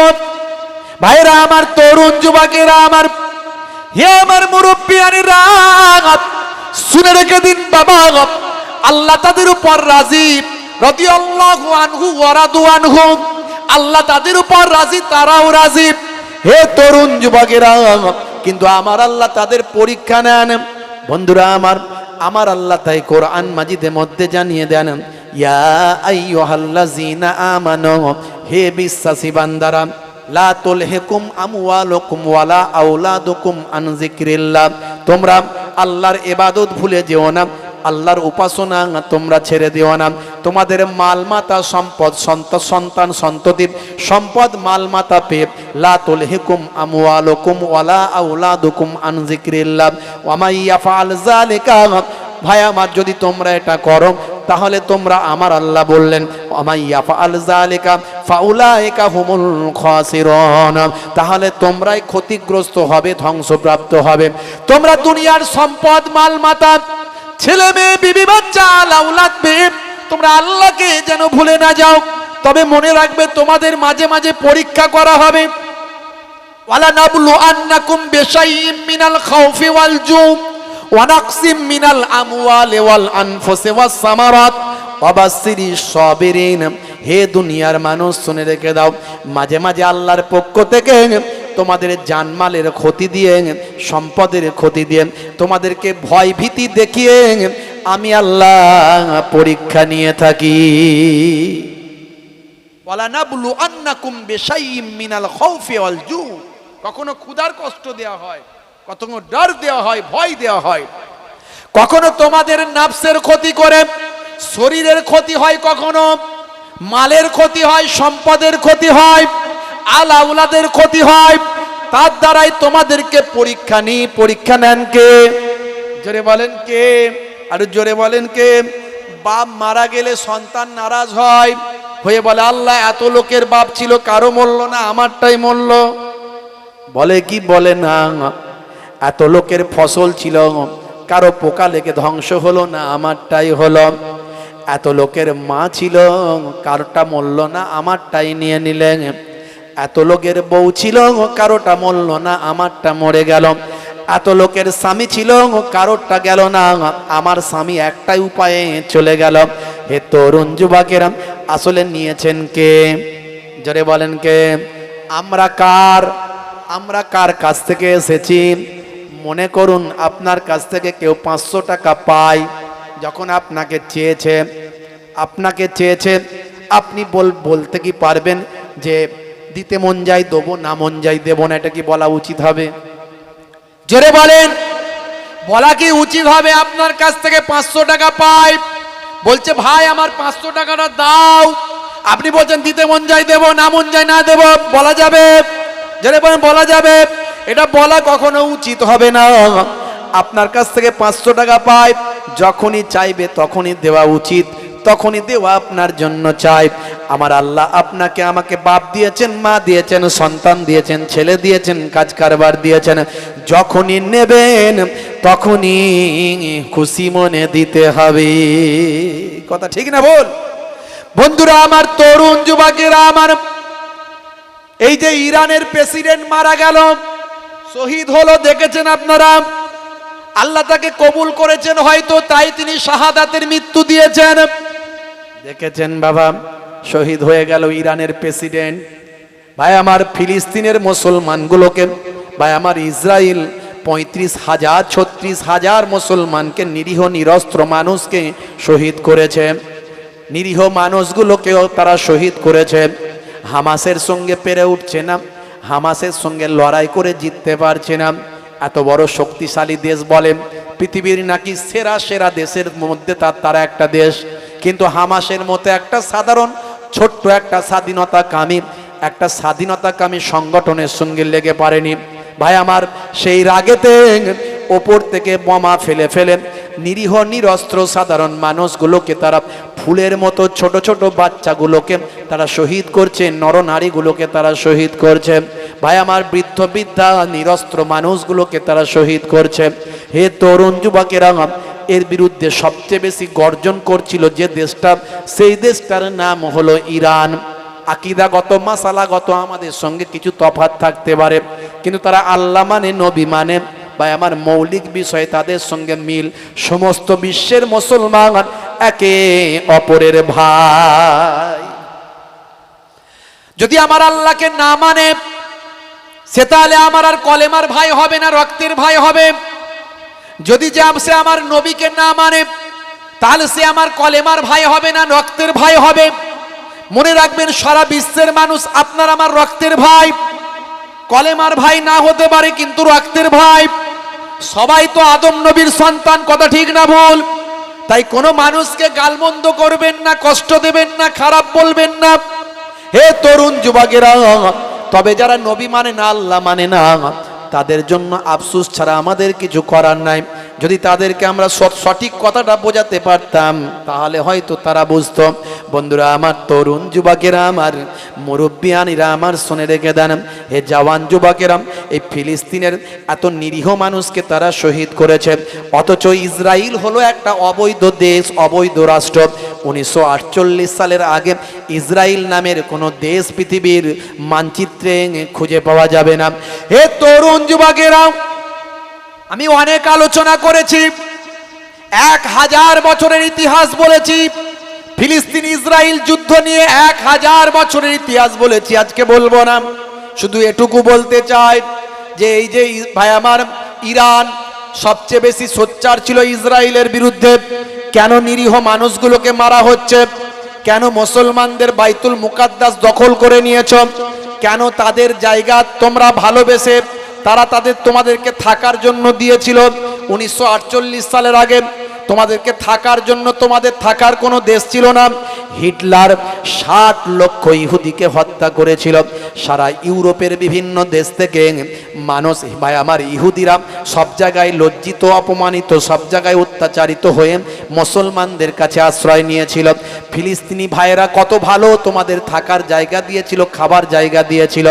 ভাইরা আমার, তরুণ যুবকেরা আমার, হে আমার মুরব্বিয়ানেরা, শুনে রেখে দিন বাবা, আল্লাহ তাদের উপর রাজি, রাদিয়াল্লাহু আনহু ওয়া রাদু আনহু, আল্লাহ তাদের উপর রাজি, তারাও রাজি। হে তরুণ যুবকেরা, কিন্তু আমার আল্লাহ তাদের পরীক্ষা নেন। বন্ধুরা আমার আল্লাহ তাই কোরআন মাজিদের মধ্যে জানিয়ে দেন, ইয়া আইয়ুহাল্লাযীনা আমানু, হে বিশ্বাসী বান্দারা, লা তুলহিকুম আমওয়ালুকুম ওয়ালা আওলাদুকুম আন যিকরিল্লাহ, তোমরা আল্লাহর ইবাদত ভুলে যেও না, আল্লাহর উপাসনা তোমরা ছেড়ে দিও না। তোমাদের মালমাতা সম্পদ, সন্তান সন্ততি সম্পদ মালমাতা পেয়ে, লা তুলহিকুম আমওয়ালুকুম ওয়ালা আওলাদুকুম আন যিকরিল্লাহ ওয়া মান ইয়াফআল যালিকা ভাই আমার, যদি তোমরা এটা করো তাহলে তোমরা আমার আল্লাহ বললেন ওমাইয়া ফাআল যালিকা ফাউলাইকা হুমুল খাসিরুন, তাহলে তোমরাই ক্ষতিগ্রস্ত হবে, ধ্বংসপ্রাপ্ত হবে। তোমরা দুনিয়ার সম্পদ, মাল মাতা, ছেলে মেয়ে, বিবি বাচ্চা, আওলাদ পেয়ে তোমরা আল্লাহকে যেন ভুলে না যাও। তবে মনে রাখবে তোমাদের মাঝে মাঝে পরীক্ষা করা হবে। ওয়ালা নাবলু আন্নাকুম বিশাইইম মিনাল খাউফি ওয়াল জু ওয়া নাকসিম মিনাল আমওয়ালি ওয়াল আনফুসি ওয়াস সামারাত ওয়া বাশশিরিস সাবিরিন। হে দুনিয়ার মানুষ, শুনে রেখে দাও, মাঝে মাঝে আল্লাহর পক্ষ থেকে তোমাদের জানমালের ক্ষতি দিয়ে, সম্পদের ক্ষতি দিয়ে, তোমাদেরকে ভয় ভীতি দেখিয়ে আমি আল্লাহ পরীক্ষা নিয়ে থাকি। ওয়ালা নাবলু আন্নাকুম বিশাইইম মিনাল খাউফি ওয়াল জু, কখনো ক্ষুধার কষ্ট দেওয়া হয়, কখনো ডর দেওয়া হয়, ভয় দেওয়া হয়, কখনো তোমাদের নাফসের ক্ষতি করে শরীরের ক্ষতি হয়, কখনো মালের ক্ষতি হয়, সম্পদের ক্ষতি হয়, আওলাদের ক্ষতি হয়। তার দ্বারাই তোমাদেরকে পরীক্ষা নেন কে? জোরে বলেন কে? আর জোরে বলেন কে? বাপ মারা গেলে সন্তান নারাজ হয়, হয়ে বলে আল্লাহ এত লোকের বাপ ছিল, কারো মরল না, আমারটাই মরল। বলে কি? বলে না, এত লোকের ফসল ছিল, কারো পোকা লেগে ধ্বংস হলো না, আমারটাই হলো। এত লোকের মা ছিল, কারোটা মরল না, আমারটাই নিয়ে নিলেন। এত লোকের বউ ছিল, কারোটা মরল না, আমারটা মরে গেল। এত লোকের স্বামী ছিল, কারোটা গেল না, আমার স্বামী একটাই উপায়ে চলে গেল। হে তরুণ যুবকেরা, আসলে নিয়েছেন কে? জোরে বলেন কে? আমরা কার কাছ থেকে এসেছি? মনে করুন আপনার কাছ থেকে কেউ 500 টাকা পায়, যখন আপনাকে চেয়েছে, আপনি বলতে কি পারবেন যে দিতে মন যাই দেবো, না মন যাই দেবো না? এটা কি বলা উচিত হবে? জোরে বলেন, বলা কি উচিত হবে? আপনার কাছ থেকে 500 টাকা পাই, বলছে ভাই আমার 500 টাকাটা দাও, আপনি বলছেন দিতে মন যাই দেবো, না মন যাই না দেবো, বলা যাবে? জোরে বলেন, বলা যাবে? এটা বলা কখনো উচিত হবে না। আপনার কাছ থেকে 500 টাকা পাই, যখনই চাইবে তখনই দেওয়া উচিত, তখনই দেওয়া আপনার জন্য চাই। আমার আল্লাহ আপনাকে আমাকে বাপ দিয়েছেন, মা দিয়েছেন, সন্তান দিয়েছেন, ছেলে দিয়েছেন, কাজ কারবার দিয়েছেন। যখনই নেবেন তখনই খুশি মনে দিতে হবে। কথা ঠিক না বল? বন্ধুরা আমার, তরুণ যুবকেরা আমার, এই যে ইরানের প্রেসিডেন্ট মারা গেল, শহীদ হলো, দেখেছেন আপনারা? আল্লাহ তাকে কবুল করেছেন হয়তো, তাই তিনি শাহাদাতের মৃত্যু দিয়েছেন। দেখেছেন বাবা, শহীদ হয়ে গেল ইরানের প্রেসিডেন্ট। ভাই আমার, ফিলিস্তিনের মুসলমানগুলোকে, ভাই আমার, ইসরায়েল 35,000 36,000 মুসলমানকে, নিরীহ নিরস্ত্র মানুষকে শহীদ করেছে। নিরীহ মানুষগুলোকেও তারা শহীদ করেছে। হামাসের সঙ্গে পেরে উঠছে না, হামাসের সঙ্গে লড়াই করে জিততে পারছে না। এত বড় শক্তিশালী দেশ বলে, পৃথিবীর নাকি সেরা দেশের মধ্যে তারা একটা দেশ, কিন্তু হামাসের মতো একটা সাধারণ ছোট্ট একটা স্বাধীনতাকামী সংগঠনের সঙ্গে লেগে পারেনি। ভাই আমার, সেই রাগেতে ওপর থেকে বোমা ফেলে নিরীহ নিরস্ত্র সাধারণ মানুষগুলোকে তারা ফুলের মতো ছোট ছোট বাচ্চাগুলোকে তারা শহীদ করছে, নরনারীগুলোকে তারা শহীদ করছে। ভাই আমার, বৃদ্ধ বৃদ্ধা নিরস্ত্র মানুষগুলোকে তারা শহীদ করছে। হে তরুণ যুবকেরা, এর বিরুদ্ধে সবচেয়ে বেশি গর্জন করছিল যে দেশটা, সেই দেশটার নাম হলো ইরান। আকীদাগত মাসালাগত আমাদের সঙ্গে কিছু তফাৎ থাকতে পারে, কিন্তু তারা আল্লাহ মানে, নবী মানে, ভাই আমার, মৌলিক বিষয়ে তাদের সঙ্গে মিল। সমস্ত বিশ্বের মুসলমান একে অপরের ভাই। যদি আমার আল্লাহকে না মানে, সে তাহলে আমার আর কলেমার ভাই হবে না, রক্তের ভাই হবে। যদি সে আমার নবীকে না মানে, তাহলে সে আমার কলেমার ভাই হবে না, রক্তের ভাই হবে। মনে রাখবেন, সারা বিশ্বের মানুষ আপনার আমার রক্তের ভাই। কলেমার ভাই না হতে পারে, কিন্তু রক্তের ভাই। সবাই তো আদম নবীর সন্তান, কথা ঠিক না ভুল? তাই কোনো মানুষকে গালমন্দ করবেন না, কষ্ট দেবেন না, খারাপ বলবেন না। হে তরুণ যুবকেরা, তবে যারা নবী মানে না, আল্লাহ মানে না, তাদের জন্য আফসোস ছাড়া আমাদের কিছু করার নাই। যদি তাদেরকে আমরা সঠিক কথাটা বোঝাতে পারতাম তাহলে হয়তো তারা বুঝতো। বন্ধুরা আমার, তরুণ যুবকেরা আমার, মুরব্বিয়ানিরা আমার, শুনে রেখে দেন, হে জওয়ান যুবকেরা, এই ফিলিস্তিনের এত নিরীহ মানুষকে তারা শহীদ করেছে, অথচ ইসরায়েল হলো একটা অবৈধ দেশ, অবৈধ রাষ্ট্র। 1948 সালের আগে ইসরায়েল নামের কোনো দেশ পৃথিবীর মানচিত্রে খুঁজে পাওয়া যাবে না। হে তরুণ যুবকেরা, আমি অনেক আলোচনা করেছি, 1000 বছরের ইতিহাস বলেছি, ফিলিস্তিন ইসরায়েল যুদ্ধ নিয়ে 1000 বছরের ইতিহাস বলেছি। আজকে বলবো না, শুধু এটুকু বলতে চাই যে এই যে ভাই আমার, ইরান সবচেয়ে বেশি সোচ্চার ছিল ইসরায়েলের বিরুদ্ধে। কেন নিরীহ মানুষগুলোকে মারা হচ্ছে? কেন মুসলমানদের বাইতুল মুকাদ্দাস দখল করে নিয়েছ? কেন তাদের জায়গা তোমরা ভালোবেসে তারা তোমাদেরকে থাকার জন্য দিয়েছিল? 1948 সালের আগে তোমাদেরকে থাকার জন্য, তোমাদের থাকার কোনো দেশ ছিল না। হিটলার 60 লক্ষ ইহুদিকে হত্যা করেছিল। সারা ইউরোপের বিভিন্ন দেশ থেকে মানুষ, ভাই আমার, ইহুদিরা সব জায়গায় লজ্জিত, অপমানিত, সব জায়গায় অত্যাচারিত হয়ে মুসলমানদের কাছে আশ্রয় নিয়েছিল। ফিলিস্তিনি ভাইয়েরা কত ভালো, তোমাদের থাকার জায়গা দিয়েছিল, খাবার জায়গা দিয়েছিল,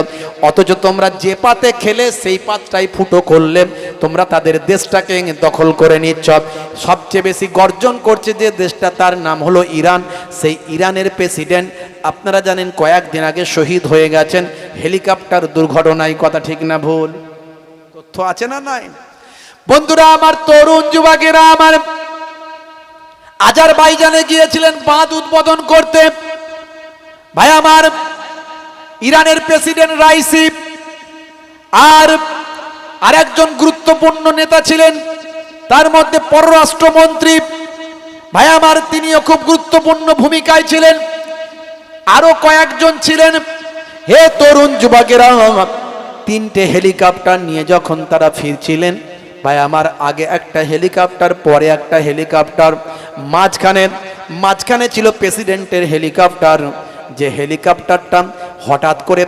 অথচ তোমরা যে পাতে খেলে সেই পাতটাই ফুটো করলে তোমরা তাদের দেশটাকে দখল করে নিচ্ছ। সবচেয়ে বেশি গর্জন করছে যে দেশটা, তার নাম হলো ইরান। সেই ইরানের প্রেসিডেন্ট আপনারা জানেন কয়েকদিন আগে শহীদ হয়ে গেছেন হেলিকপ্টার দুর্ঘটনায়। কথা ঠিক না ভুল? তথ্য আছে না নাই? বন্ধুরা আমার, তরুণ যুবকেরা আমার, আজারবাইজানে গিয়েছিলেন বাঁধ উদ্বোধন করতে। ভাই আমার, ইরানের প্রেসিডেন্ট রাইসি আর আরেকজন গুরুত্বপূর্ণ নেতা ছিলেন, তার মধ্যে পররাষ্ট্রমন্ত্রী, ভাই আমার, তিনিও খুব গুরুত্বপূর্ণ ভূমিকায় ছিলেন, আরো কয়েকজন ছিলেন। হে তরুণ যুবকেরা, 3টে হেলিকপ্টার নিয়ে যখন তারা ফিরছিলেন, ভাই আমার, আগে একটা হেলিকপ্টার, পরে একটা হেলিকপ্টার, মাঝখানে ছিল প্রেসিডেন্টের হেলিকপ্টার। যে হেলিকপ্টারটা হঠাৎ করে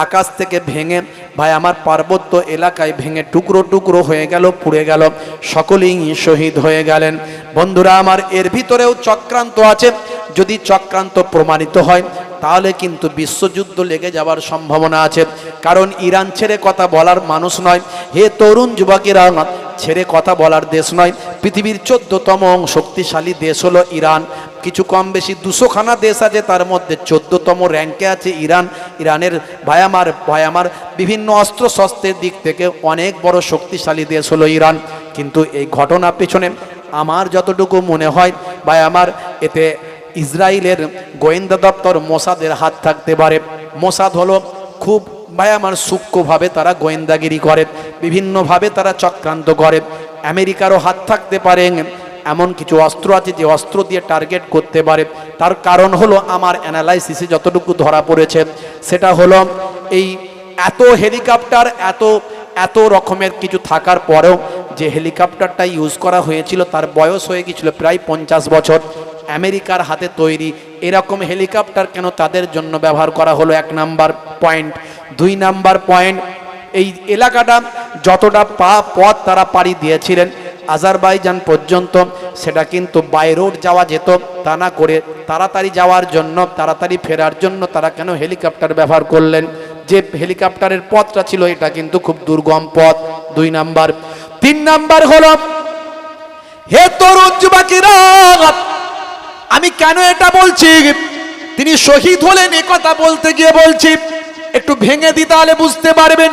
আকাশ থেকে ভেঙে, ভাই আমার, পার্বত্য এলাকায় ভেঙে টুকরো টুকরো হয়ে গেল, পুড়ে গেল, সকলেই শহীদ হয়ে গেলেন। বন্ধুরা আমার, এর ভিতরেও চক্রান্ত আছে। যদি চক্রান্ত প্রমাণিত হয় তাহলে কিন্তু বিশ্বযুদ্ধ লেগে যাওয়ার সম্ভাবনা আছে, কারণ ইরান ছেড়ে কথা বলার মানুষ নয়। হে তরুণ যুবকেরা, ছেড়ে কথা বলার দেশ নয়। পৃথিবীর 14তম শক্তিশালী দেশ হলো ইরান। কিছু কম বেশি 200খানা দেশ আছে, তার মধ্যে 14তম র্যাঙ্কে আছে ইরান। ইরানের ভাই আমার বিভিন্ন অস্ত্র শস্ত্রের দিক থেকে অনেক বড় শক্তিশালী দেশ হলো ইরান। কিন্তু এই ঘটনার পেছনে আমার যতটুকু মনে হয়, ভাই আমার, এতে ইসরায়েলের গোয়েন্দা দপ্তর মোসাদের হাত থাকতে পারে। মোসাদ হলো খুব, ভাই আমার, সূক্ষ্মভাবে তারা গোয়েন্দাগিরি করে, বিভিন্নভাবে তারা চক্রান্ত করে। আমেরিকারও হাত থাকতে পারে। এমন কিছু অস্ত্র আছে যে অস্ত্র দিয়ে টার্গেট করতে পারে। তার কারণ হলো, আমার অ্যানালাইসিসে যতটুকু ধরা পড়েছে সেটা হলো, এই এত হেলিকপ্টার, এত রকমের কিছু থাকার পরেও যে হেলিকপ্টারটা ইউজ করা হয়েছিল তার বয়স হয়ে গিয়েছিল প্রায় 50 বছর। আমেরিকার হাতে তৈরি এরকম হেলিকপ্টার কেন তাদের জন্য ব্যবহার করা হলো? 1 নাম্বার পয়েন্ট। 2 নাম্বার পয়েন্ট, এই এলাকাটা যতটা পথ তারা পাড়ি দিয়েছিলেন আজারবাইজান পর্যন্ত, সেটা কিন্তু বাই রোড যাওয়া যেত, তা না করে তাড়াতাড়ি যাওয়ার জন্য, তাড়াতাড়ি ফেরার জন্য তারা কেন হেলিকপ্টার ব্যবহার করলেন? যে হেলিকপ্টারের পথটা ছিল এটা কিন্তু খুব দুর্গম পথ। 2 নাম্বার। 3 নাম্বার হলো, হে তরুণ যুবকেরা, আমি কেন এটা বলছি? তিনি শহীদ হলেন এ কথা বলতে গিয়ে বলছি, একটু ভেঙে দিই তাহলে বুঝতে পারবেন।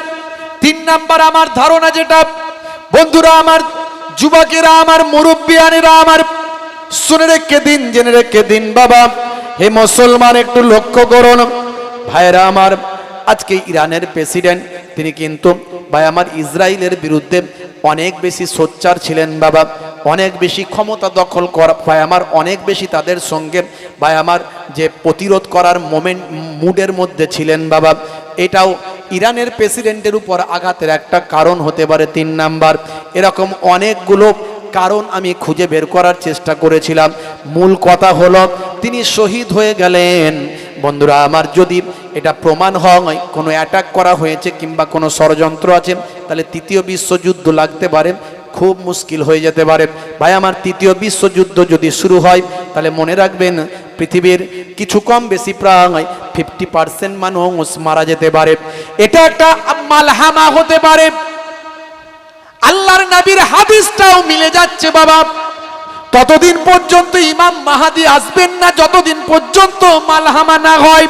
3 নাম্বার আমার ধারণা যেটা, বন্ধুরা আমার, যুবকেরা আমার, মুরব্বিয়ানেরা আমার, শুনে রেখে দিন, জেনে রেখে দিন বাবা। হে মুসলমান, একটু লক্ষ্য করুন ভাইরা আমার, আজকে ইরানের প্রেসিডেন্ট তিনি কিন্তু ভাই আমার ইসরায়েলের বিরুদ্ধে অনেক বেশি সোচ্চার ছিলেন বাবা, অনেক বেশি ক্ষমতা দখল করা, ভাই আমার অনেক বেশি তাদের সঙ্গে ভাই আমার যে প্রতিরোধ করার মুডের মধ্যে ছিলেন বাবা। এটাও ইরানের প্রেসিডেন্টের উপর আঘাতের একটা কারণ হতে পারে। 3 নাম্বার, এরকম অনেকগুলো কারণ আমি খুঁজে বের করার চেষ্টা করেছিলাম। মূল কথা হলো তিনি শহীদ হয়ে গেলেন। বন্ধুরা আমার, যদি এটা প্রমাণ হয় কোনো অ্যাটাক করা হয়েছে কিংবা কোনো ষড়যন্ত্র আছে, তাহলে 3য় বিশ্বযুদ্ধ লাগতে পারে। খুব মুশকিল হয়ে যেতে পারে। ভাই আমার, তৃতীয় বিশ্বযুদ্ধ যদি শুরু হয় তাহলে মনে রাখবেন পৃথিবীর কিছু কম বেশি প্রায় 50% মানুষ মারা যেতে পারে। এটা একটা মালহামা হতে পারে। আল্লাহর নবীর হাদিসটাও মিলে যাচ্ছে বাবা। ততদিন পর্যন্ত ইমাম মাহাদি আসবেন না যতদিন পর্যন্ত মালহামা না হয়।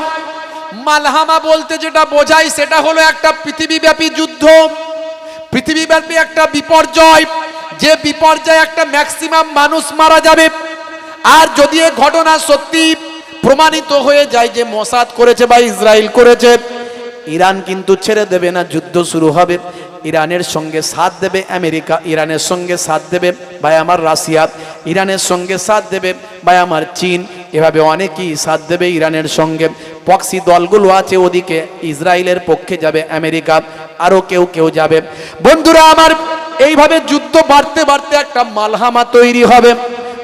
মালহামা বলতে যেটা বোঝায় সেটা হলো একটা পৃথিবীব্যাপী যুদ্ধ, পৃথিবীব্যাপী একটা বিপর্যয়, যে বিপর্যয়ে একটা ম্যাক্সিমাম মানুষ মারা যাবে। আর যদি এই ঘটনা সত্যি প্রমাণিত হয়ে যায় যে মোসাদ করেছে বা ইসরায়েল করেছে, ইরান কিন্তু ছেড়ে দেবে না, যুদ্ধ শুরু হবে। ইরানের সঙ্গে সাথ দেবে আমেরিকা, ইরানের সঙ্গে সাথ দেবে ভাই আমার রাশিয়া, ইরানের সঙ্গে সাথ দেবে ভাই আমার চীন, এভাবে অনেকেই সাথ দেবে ইরানের সঙ্গে। পক্সি দলগুলো আছে ওদিকে, ইসরায়েলের পক্ষে যাবে আমেরিকা, আরো কেউ কেউ যাবে। বন্ধুরা আমার, এইভাবে যুদ্ধ বাড়তে বাড়তে একটা মালহামা তৈরি হবে।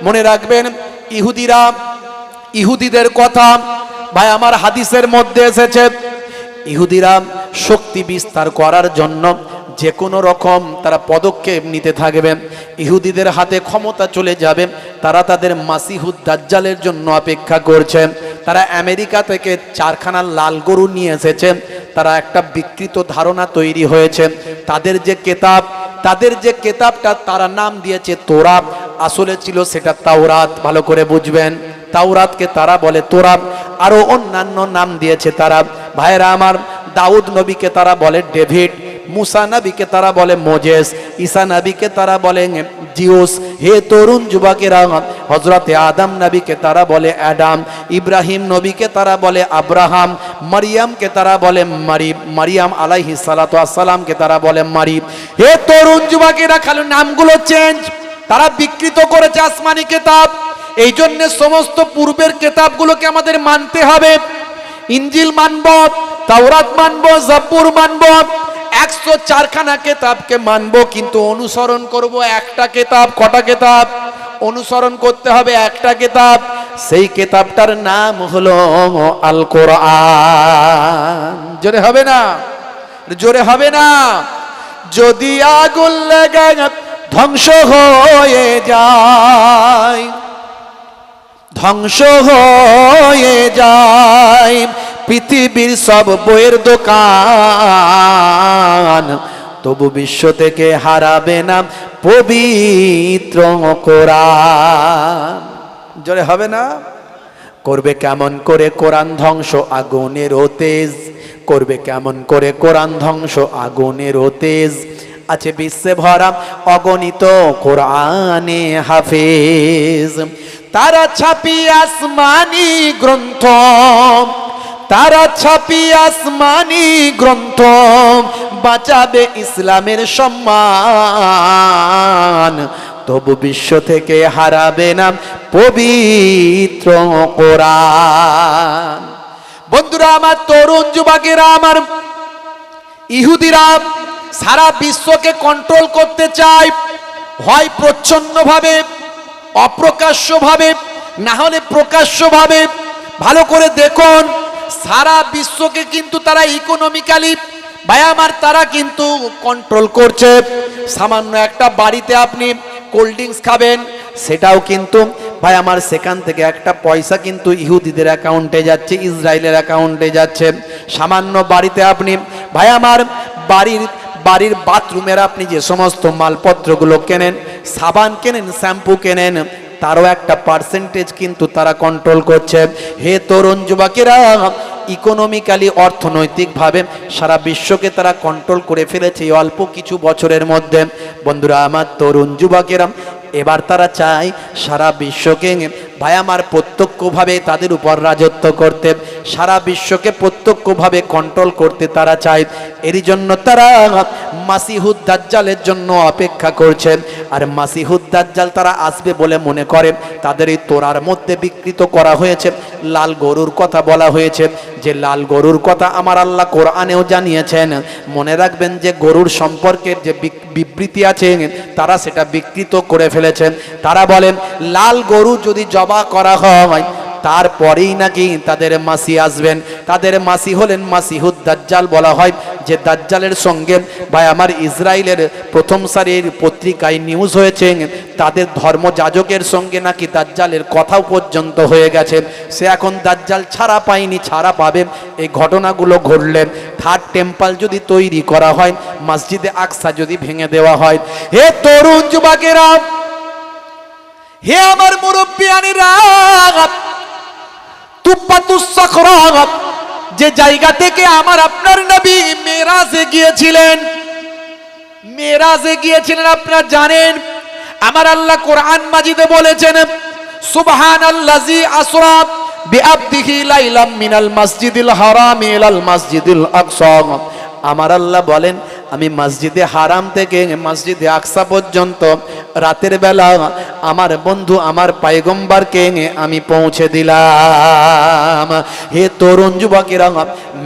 মনে রাখবেন ইহুদিদের কথা ভাই আমার হাদিসের মধ্যে এসেছে। ইহুদিরা শক্তি বিস্তার করার জন্য যে কোনো রকম তারা পদক্ষেপ নিতে থাকবে। ইহুদিদের হাতে ক্ষমতা চলে যাবে, তারা তাদের মাসিহুদ দাজ্জালের জন্য অপেক্ষা করছে। তারা আমেরিকা থেকে 4খানা লাল গরু নিয়ে এসেছে। তারা একটা বিকৃত ধারণা তৈরি হয়েছে, তাদের যে কেতাবটা তারা নাম দিয়েছে তোরাত, আসলে ছিল সেটা তাওরাত। ভালো করে বুঝবেন, তাওরাতকে তারা বলে তোরাত, আরো অন্যান্য নাম দিয়েছে তারা। ভাইরা আমার, দাউদ নবীকে তারা বলে ডেভিড, মুসা নবীকে তারা বলে মোজেস, ঈসা নবীকে তারা বলে জিউস। হে তরুণ যুবকেরা, হযরতে আদম নবীকে তারা বলে অ্যাডাম, ইব্রাহিম নবীকে তারা বলে আব্রাহাম, মারিয়ামকে তারা বলে মারিয়াম আলাইহিস সালাতু ওয়াস সালামকে তারা বলে মারি। হে তরুণ যুবকেরা, খালি নামগুলো চেঞ্জ, তারা বিকৃত করেছে আসমানি কিতাব। এই জন্য সমস্ত পূর্বের কিতাবগুলোকে আমাদের মানতে হবে। ইনজিল মানব, তাওরাত মানব, জাবুর মানব, 104খানা কিতাবকে মানব, কিন্তু অনুসরণ করব একটা কিতাব। কটা কিতাব অনুসরণ করতে হবে? একটা কিতাব। সেই কিতাবটার নাম হলো আল কোরআন। জোরে হবে না? জোরে হবে না? যদি আগুন লেগে ধ্বংস হয়ে যায়, ধ্বংস হয়ে যায় পৃথিবীর সব বইয়ের দোকান, তবু বিশ্ব থেকে হারাবে না পবিত্র কোরআন। জোরে হবে না? করবে কেমন করে কোরআন ধ্বংস? আগুনের তেজ। করবে কেমন করে কোরআন ধ্বংস? আগুনের তেজ। আছে বিশ্বে ভরা অগণিত কোরআনে হাফেজ। তারা ছাপি আসমানি গ্রন্থ, তারা ছাপি আসমানি গ্রন্থ, বাঁচাবে ইসলামের সম্মান, তবু বিশ্ব থেকে হারাবে না পবিত্র কোরআন। বন্ধুরা আমার, তরুণ যুবকেরা আমার, ইহুদিরা সারা বিশ্বকে কন্ট্রোল করতে চায়, হয় প্রচ্ছন্নভাবে, অপ্রকাশ্যভাবে, না হলে প্রকাশ্যভাবে। ভালো করে দেখুন, সারা বিশ্বকে কিন্তু তারা ইকোনমিক্যালি ভাই আমার তারা কিন্তু কন্ট্রোল করছে। সামান্য একটা বাড়িতে আপনি কোল্ড ড্রিঙ্কস খাবেন, সেটাও কিন্তু ভাই আমার সেখান থেকে একটা পয়সা কিন্তু ইহুদিদের অ্যাকাউন্টে যাচ্ছে, ইসরায়েলের অ্যাকাউন্টে যাচ্ছে। সামান্য বাড়িতে আপনি ভাই আমার বাড়ির বাথরুমের আপনি যে সমস্ত মালপত্রগুলো কেনেন, সাবান কেনেন, শ্যাম্পু কেনেন, তারও একটা পার্সেন্টেজ কিন্তু তারা কন্ট্রোল করছে। হে তরুণ যুবকেরা, ইকোনমিক্যালি অর্থনৈতিকভাবে সারা বিশ্বকে তারা কন্ট্রোল করে ফেলেছে এই অল্প কিছু বছরের মধ্যে। বন্ধুরা আমার, তরুণ যুবকেরা, এবার তারা চায় সারা বিশ্বকে ভাই আমার প্রত্যক্ষভাবে তাদের উপর রাজত্ব করতে, সারা বিশ্বকে প্রত্যক্ষভাবে কন্ট্রোল করতে তারা চায়। এরই জন্য তারা মাসিহুদ দাজ্জালের জন্য অপেক্ষা করছেন। আর মাসিহুদ দাজ্জাল তারা আসবে বলে মনে করে। তাদের এই তোরার মধ্যে বিকৃত করা হয়েছে, লাল গরুর কথা বলা হয়েছে, যে লাল গরুর কথা আমার আল্লাহ কোরআনেও জানিয়েছেন। মনে রাখবেন যে গরুর সম্পর্কে যে বিবৃতি আছে তারা সেটা বিকৃত করে ফেলেছেন। তারা বলেন লাল গরু যদি জবাই করা হয় তারপরেই নাকি তাদের মাসি আসবেন। তাদের মাসি হলেন মাসিহুদ দাজ্জাল বলা হয়, যে দাজ্জালের সঙ্গে ভাই আমার ইসরায়েলের প্রথম সারির পত্রিকায় নিউজ হয়েছে, তাদের ধর্মযাজকের সঙ্গে নাকি দাজ্জালের কথাও পর্যন্ত হয়ে গেছে। সে এখন দাজ্জাল ছাড়া পায়নি, ছাড়া পাবে। এই ঘটনাগুলো ঘটলে থার্ড টেম্পল যদি তৈরি করা হয়, মসজিদে আকসা যদি ভেঙে দেওয়া হয়, হে তরুণ যুবকেরা, হে আমার মুরব্বিয়ানেরা, তুব্বাতুস সাখরা, যে জায়গা থেকে আমার আপনার নবী মেরাজে গিয়েছিলেন, মেরাজে গিয়েছিলেন আপনারা জানেন। আমার আল্লাহ কোরআন মাজিদে বলেছেন, সুবহানাল্লাযী আসরা বিআবদিহি লাইলাম মিনাল মাসজিদিল হারাম ইলাল মাসজিদিল আকসা। আমার আল্লাহ বলেন, আমি মসজিদে হারাম থেকে মসজিদে আকসা পর্যন্ত রাতের বেলা আমার বন্ধু আমার পয়গম্বরকে আমি পৌঁছে দিলাম। হে তরুণ যুবকেরা,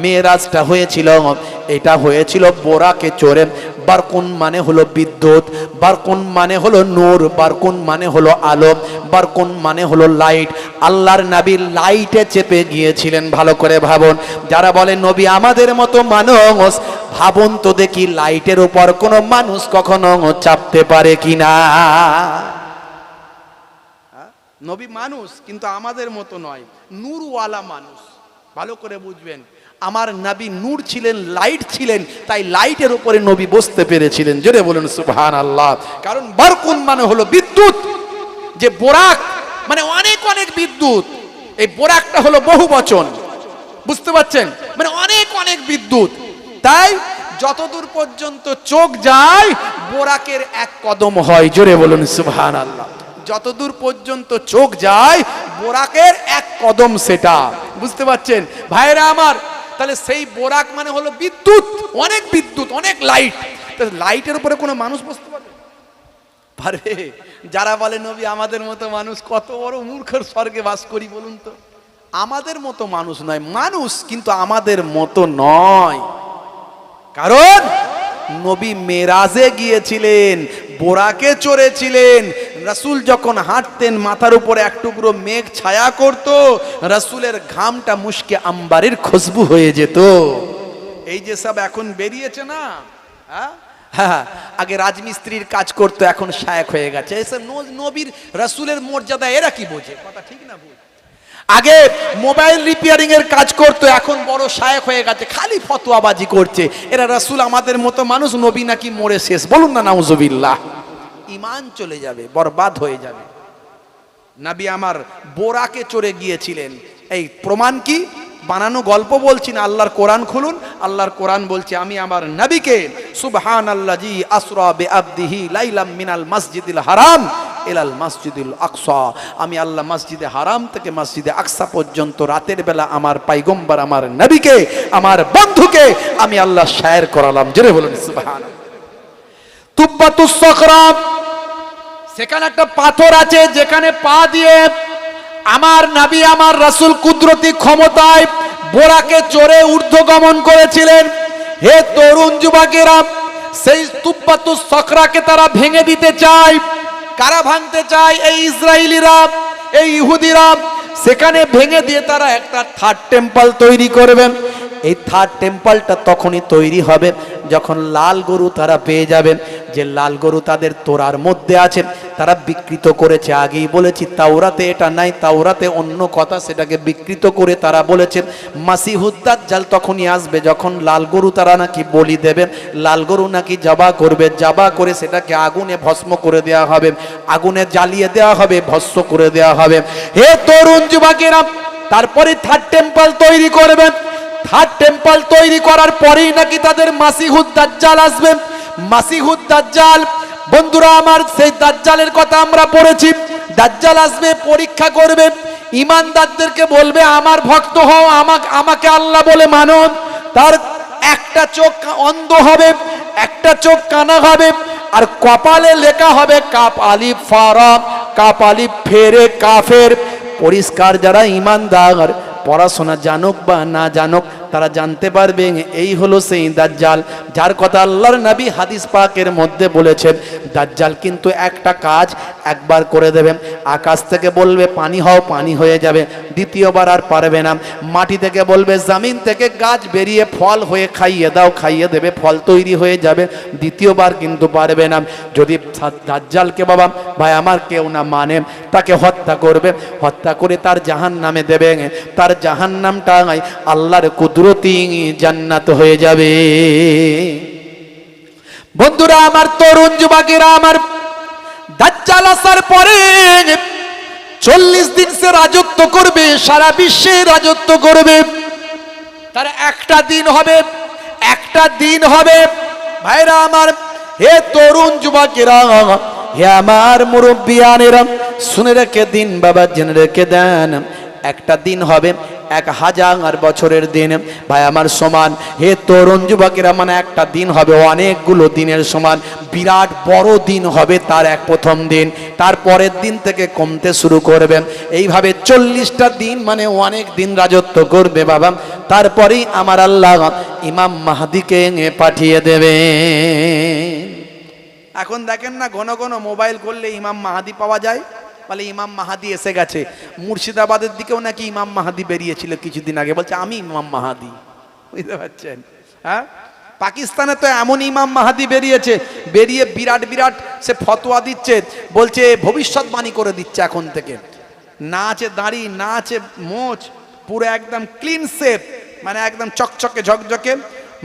মেরাজটা হয়েছিল, এটা হয়েছিল বোরাকে চড়ে। বারকুন মানে হলো বিদ্যুৎ, বারকুন মানে হলো নূর, বারকুন মানে হলো আলো, বারকুন মানে হলো লাইট। আল্লাহর নবী লাইটে চেপে গিয়েছিলেন। ভালো করে ভাবুন, যারা বলে নবী আমাদের মতো মানুষ, ভাবুন তো দেখি লাইটের উপর কোনো মানুষ কখনো চাপতে পারে কিনা? নবী মানুষ কিন্তু আমাদের মতো নয়, নূরওয়ালা মানুষ। ভালো করে বুঝবেন, আমার নবী নূর ছিলেন, লাইট ছিলেন, তাই লাইটের উপরে নবী বসতে পেরেছিলেন। জোরে বলুন সুবহানাল্লাহ। কারণ বারকুন মানে হলো বিদ্যুৎ, যে বোরাক মানে অনেক অনেক বিদ্যুৎ, এই বোরাকটা হলো বহুবচন, বুঝতে পারছেন? মানে অনেক অনেক বিদ্যুৎ। তাই যতদূর পর্যন্ত চোখ যায় বোরাকের এক কদম হয়। জোরে বলুন সুবহানাল্লাহ। যতদূর পর্যন্ত চোখ যায় বোরাকের এক কদম, সেটা বুঝতে পারছেন ভাইরা আমার? তাহলে সেই বোরাক মানে হলো বিদ্যুৎ, অনেক বিদ্যুৎ, অনেক লাইট। লাইটের উপরে কোনো মানুষ বসতে পারবে? পারবে? যারা বলে নবী আমাদের মতো মানুষ, কত বড় মূর্খের স্বর্গে বাস করি বলুন তো। আমাদের মতো মানুষ নয়, মানুষ কিন্তু আমাদের মতো নয়। কারণ নবী মেরাজে গিয়েছিলেন, বোরাকে চড়েছিলেন। রাসূল যখন হাঁটতেন মাথার উপরে এক টুকরো মেঘ ছায়া করত, রাসূলের ঘামটা মুশকে আম্বারের খুশবু হয়ে যেত। এই যে সব এখন বেরিয়েছে না, হ্যাঁ, আগে রাজমিস্ত্রির কাজ করতো, এখন শায়েখ হয়ে গেছে। এসব নবীর রাসূলের মর্যাদা এরা কি বোঝে? কথা ঠিক না ভুল? আগে মোবাইল রিপেয়ারিং এর কাজ করতো, এখন বড় শায়েখ হয়ে গেছে, খালি ফতোয়াবাজি করছে। এরা রাসূল আমাদের মতো মানুষ, নবী নাকি মরে শেষ। বলুন না নাউজুবিল্লাহ। ঈমান চলে যাবে, বরবাদ হয়ে যাবে। নবী আমার বোরাকে চড়ে গিয়েছিলেন। এই প্রমাণ কি? বানানো গল্প বলছি না, আল্লাহর কোরআন খুলুন। আল্লাহর কোরআন বলছে, আমি আমার নবীকে সুবহানাল্লাযী আসরা বিআবদিহি লাইলাম মিনাল মাসজিদিল হারাম ইলাল মাসজিদিল আকসা। আমি আল্লাহ মসজিদে হারাম থেকে মসজিদে আকসা পর্যন্ত রাতের বেলা আমার পয়গম্বর আমার নবীকে, আমার বন্ধুকে আমি আল্লাহ শায়ের করালাম। জোরে বলুন সুবহানাল্লাহ। তুব্বাতুস সাখরা, সেখানে একটা পাথর আছে, যেখানে পা দিয়ে আমার নবী আমার রাসূল কুদরতি ক্ষমতায় বোরাকে চড়ে ঊর্ধ্বগমন করেছিলেন। হে তরুণ যুবকেরা, সেই তুব্বাতুস সাখরাকে তারা ভেঙে দিতে চায়। কারা ভাঙতে চায়? এই ইসরায়েলিরা, এই ইহুদিরা। সেখানে ভেঙে দিয়ে তারা একটা থার্ড টেম্পল তৈরি করবেন। এই থার্ড টেম্পলটা তখনই তৈরি হবে যখন লাল গরু তারা পেয়ে যাবেন। যে লাল গরু তাদের তোরার মধ্যে আছে, তারা বিকৃত করেছে। আগেই বলেছি তাওরাতে এটা নাই, তাওরাতে অন্য কথা, সেটাকে বিকৃত করে তারা বলেছেন মাসিহুদ দাজ্জাল তখনই আসবে যখন লাল গরু তারা নাকি বলি দেবেন, লাল গরু নাকি জবা করবে, জবা করে সেটাকে আগুনে ভস্ম করে দেওয়া হবে, আগুনে জ্বালিয়ে দেওয়া হবে, ভস্ম করে দেওয়া হবে। হে তরুণ যুবকেরা, তারপরে থার্ড টেম্পল তৈরি করবেন। থার্ড টেম্পল তৈরি করার পরেই নাকি তাদের মাসিহুদ দাজ্জাল আসবে। মাসিহুদ দাজ্জাল, বন্ধুরা আমার, সেই দাজ্জালের কথা আমরা পড়েছি। দাজ্জাল আসবে, পরীক্ষা করবে, ঈমানদারদেরকে বলবে আমার ভক্ত হও, আমাকে আল্লাহ বলে মানো। তার একটা চোখ অন্ধ হবে, একটা চোখ কানা হবে, আর কপালে লেখা হবে কাপ আলিফ ফারা, কাপ আলিফ ফেরে কাফের। পরিষ্কার, যারা ঈমানদার, পড়াশোনা জানুক বা না জানুক, তারা জানতে পারবে এই হলো সেই দাজ্জাল যার কথা আল্লাহর নবী হাদিস পাকের মধ্যে বলেছেন। দাজ্জাল কিন্তু একটা কাজ একবার করে দেবেন, আকাশ থেকে বলবে পানি হও, পানি হয়ে যাবে, দ্বিতীয়বার আর পারবে না। মাটি থেকে বলবে জমিন থেকে গাছ বেরিয়ে ফল হয়ে খাইয়ে দাও, খাইয়ে দেবে, ফল তৈরি হয়ে যাবে, দ্বিতীয়বার কিন্তু পারবে না। যদি দাজ্জালকে বাবা ভাই আমার কেউ না মানে, তাকে হত্যা করবে, হত্যা করে তার জাহান্নামে দেবে, তার জাহান্নামটা আল্লাহর কুদরতি জান্নাত হয়ে যাবে। বন্ধুরা আমার, তরুণ যুবকেরা আমার, দাজ্জাল আসার পরে 40 দিন সে রাজত্ব করবে, সারা বিশ্বে রাজত্ব করবে। তার একটা দিন হবে, একটা দিন হবে ভাইরা আমার, হে তরুণ যুবকেরা, হে আমার মুরব্বিয়ানেরা, শুনে রেখে দিন বাবা, জেনে রেখে দেন, একটা দিন হবে 1000 বছরের দিন ভাই আমার সমান। হে তরুণ যুবকেরা, মানে একটা দিন হবে অনেকগুলো দিনের সমান, বিরাট বড় দিন হবে তার এক প্রথম দিন, তারপরের দিন থেকে কমতে শুরু করবে, এইভাবে 40টা দিন মানে অনেক দিন রাজত্ব করবে বাবা। তারপরেই আমার আল্লাহ ইমাম মাহদিকে পাঠিয়ে দেবে। এখন দেখেন না, ঘন ঘন মোবাইল করলে ইমাম মাহাদি পাওয়া যায়, বলে ইমাম মাহাদি এসে গেছে। মুর্শিদাবাদের দিকেও নাকি ইমাম মাহাদি বেরিয়েছিল কিছুদিন আগে, বলছে আমি ইমাম মাহাদি, বুঝতে পারছেন? হ্যাঁ, পাকিস্তানে তো এমন ইমাম মাহাদি বেরিয়েছে, বেরিয়ে বিরাট বিরাট সে ফতোয়া দিচ্ছে, বলছে ভবিষ্যৎবাণী করে দিচ্ছে এখন থেকে। না আছে দাড়ি, না আছে মোচ, পুরো একদম ক্লিন শেপ, মানে একদম চকচকে ঝকঝকে,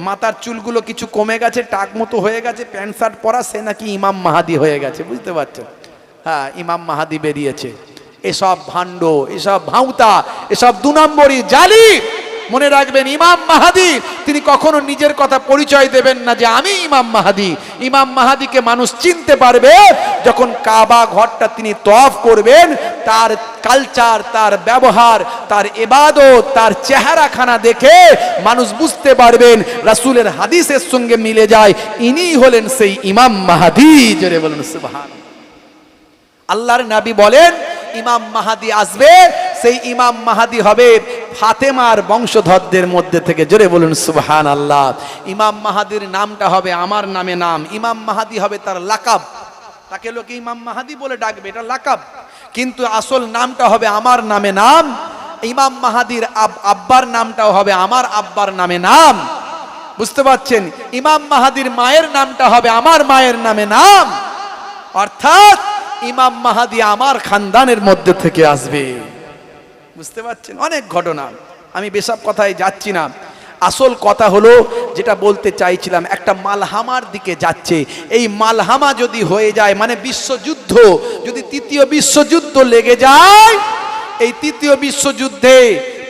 মাথার চুলগুলো কিছু কমে গেছে, টাক মতো হয়ে গেছে, প্যান্ট শার্ট পরা, সে নাকি ইমাম মাহাদি হয়ে গেছে, বুঝতে পারছেন? হ্যাঁ, ইমাম মাহাদি বেরিয়েছে। এসব ভাণ্ড, এসব ভাউতা, এসব 2 নম্বরই জালি। মনে রাখবেন, ইমাম মাহাদি তিনি কখনো নিজের কথা পরিচয় দেবেন না যে আমি ইমাম মাহাদি। ইমাম মাহাদিকে মানুষ চিনতে পারবে যখন কাবা ঘরটা তিনি তওয়াফ করবেন, তার কালচার, তার ব্যবহার, তার ইবাদত, তার চেহারাখানা দেখে মানুষ বুঝতে পারবেন, রাসূলের হাদিসের সঙ্গে মিলে যায়, ইনিই হলেন সেই ইমাম মাহাদি। জোরে বলুন সুবহানাল্লাহ। আল্লাহর নবী বলেন ইমাম মাহাদি আসবে, সেই ইমাম মাহাদি হবে ফাতেমার বংশধরদের মধ্যে থেকে। জোরে বলুন সুবহানাল্লাহ। ইমাম মাহাদির নামটা হবে আমার নামে নাম, ইমাম মাহাদি হবে তার লাকাব, তাকে লোকে ইমাম মাহাদি বলে ডাকবে, এটা লাকাব, কিন্তু আসল নামটা হবে আমার নামে নাম। ইমাম মাহাদির আব্বার নামটাও হবে আমার আব্বার নামে নাম, বুঝতে পারছেন? ইমাম মাহাদির মায়ের নামটা হবে আমার মায়ের নামে নাম, অর্থাৎ ইমাম মাহাদি আমার খানদানের মধ্যে থেকে আসবে, বুঝতে পারছেন? অনেক ঘটনা, আমি বেসব কথায় যাচ্ছি না। আসল কথা হলো যেটা বলতে চাইছিলাম, একটা মালহামার দিকে যাচ্ছে। এই মালহামা যদি হয়ে যায়, মানে বিশ্বযুদ্ধ, যদি 3য় বিশ্বযুদ্ধ লেগে যায়, এই 3য় বিশ্বযুদ্ধে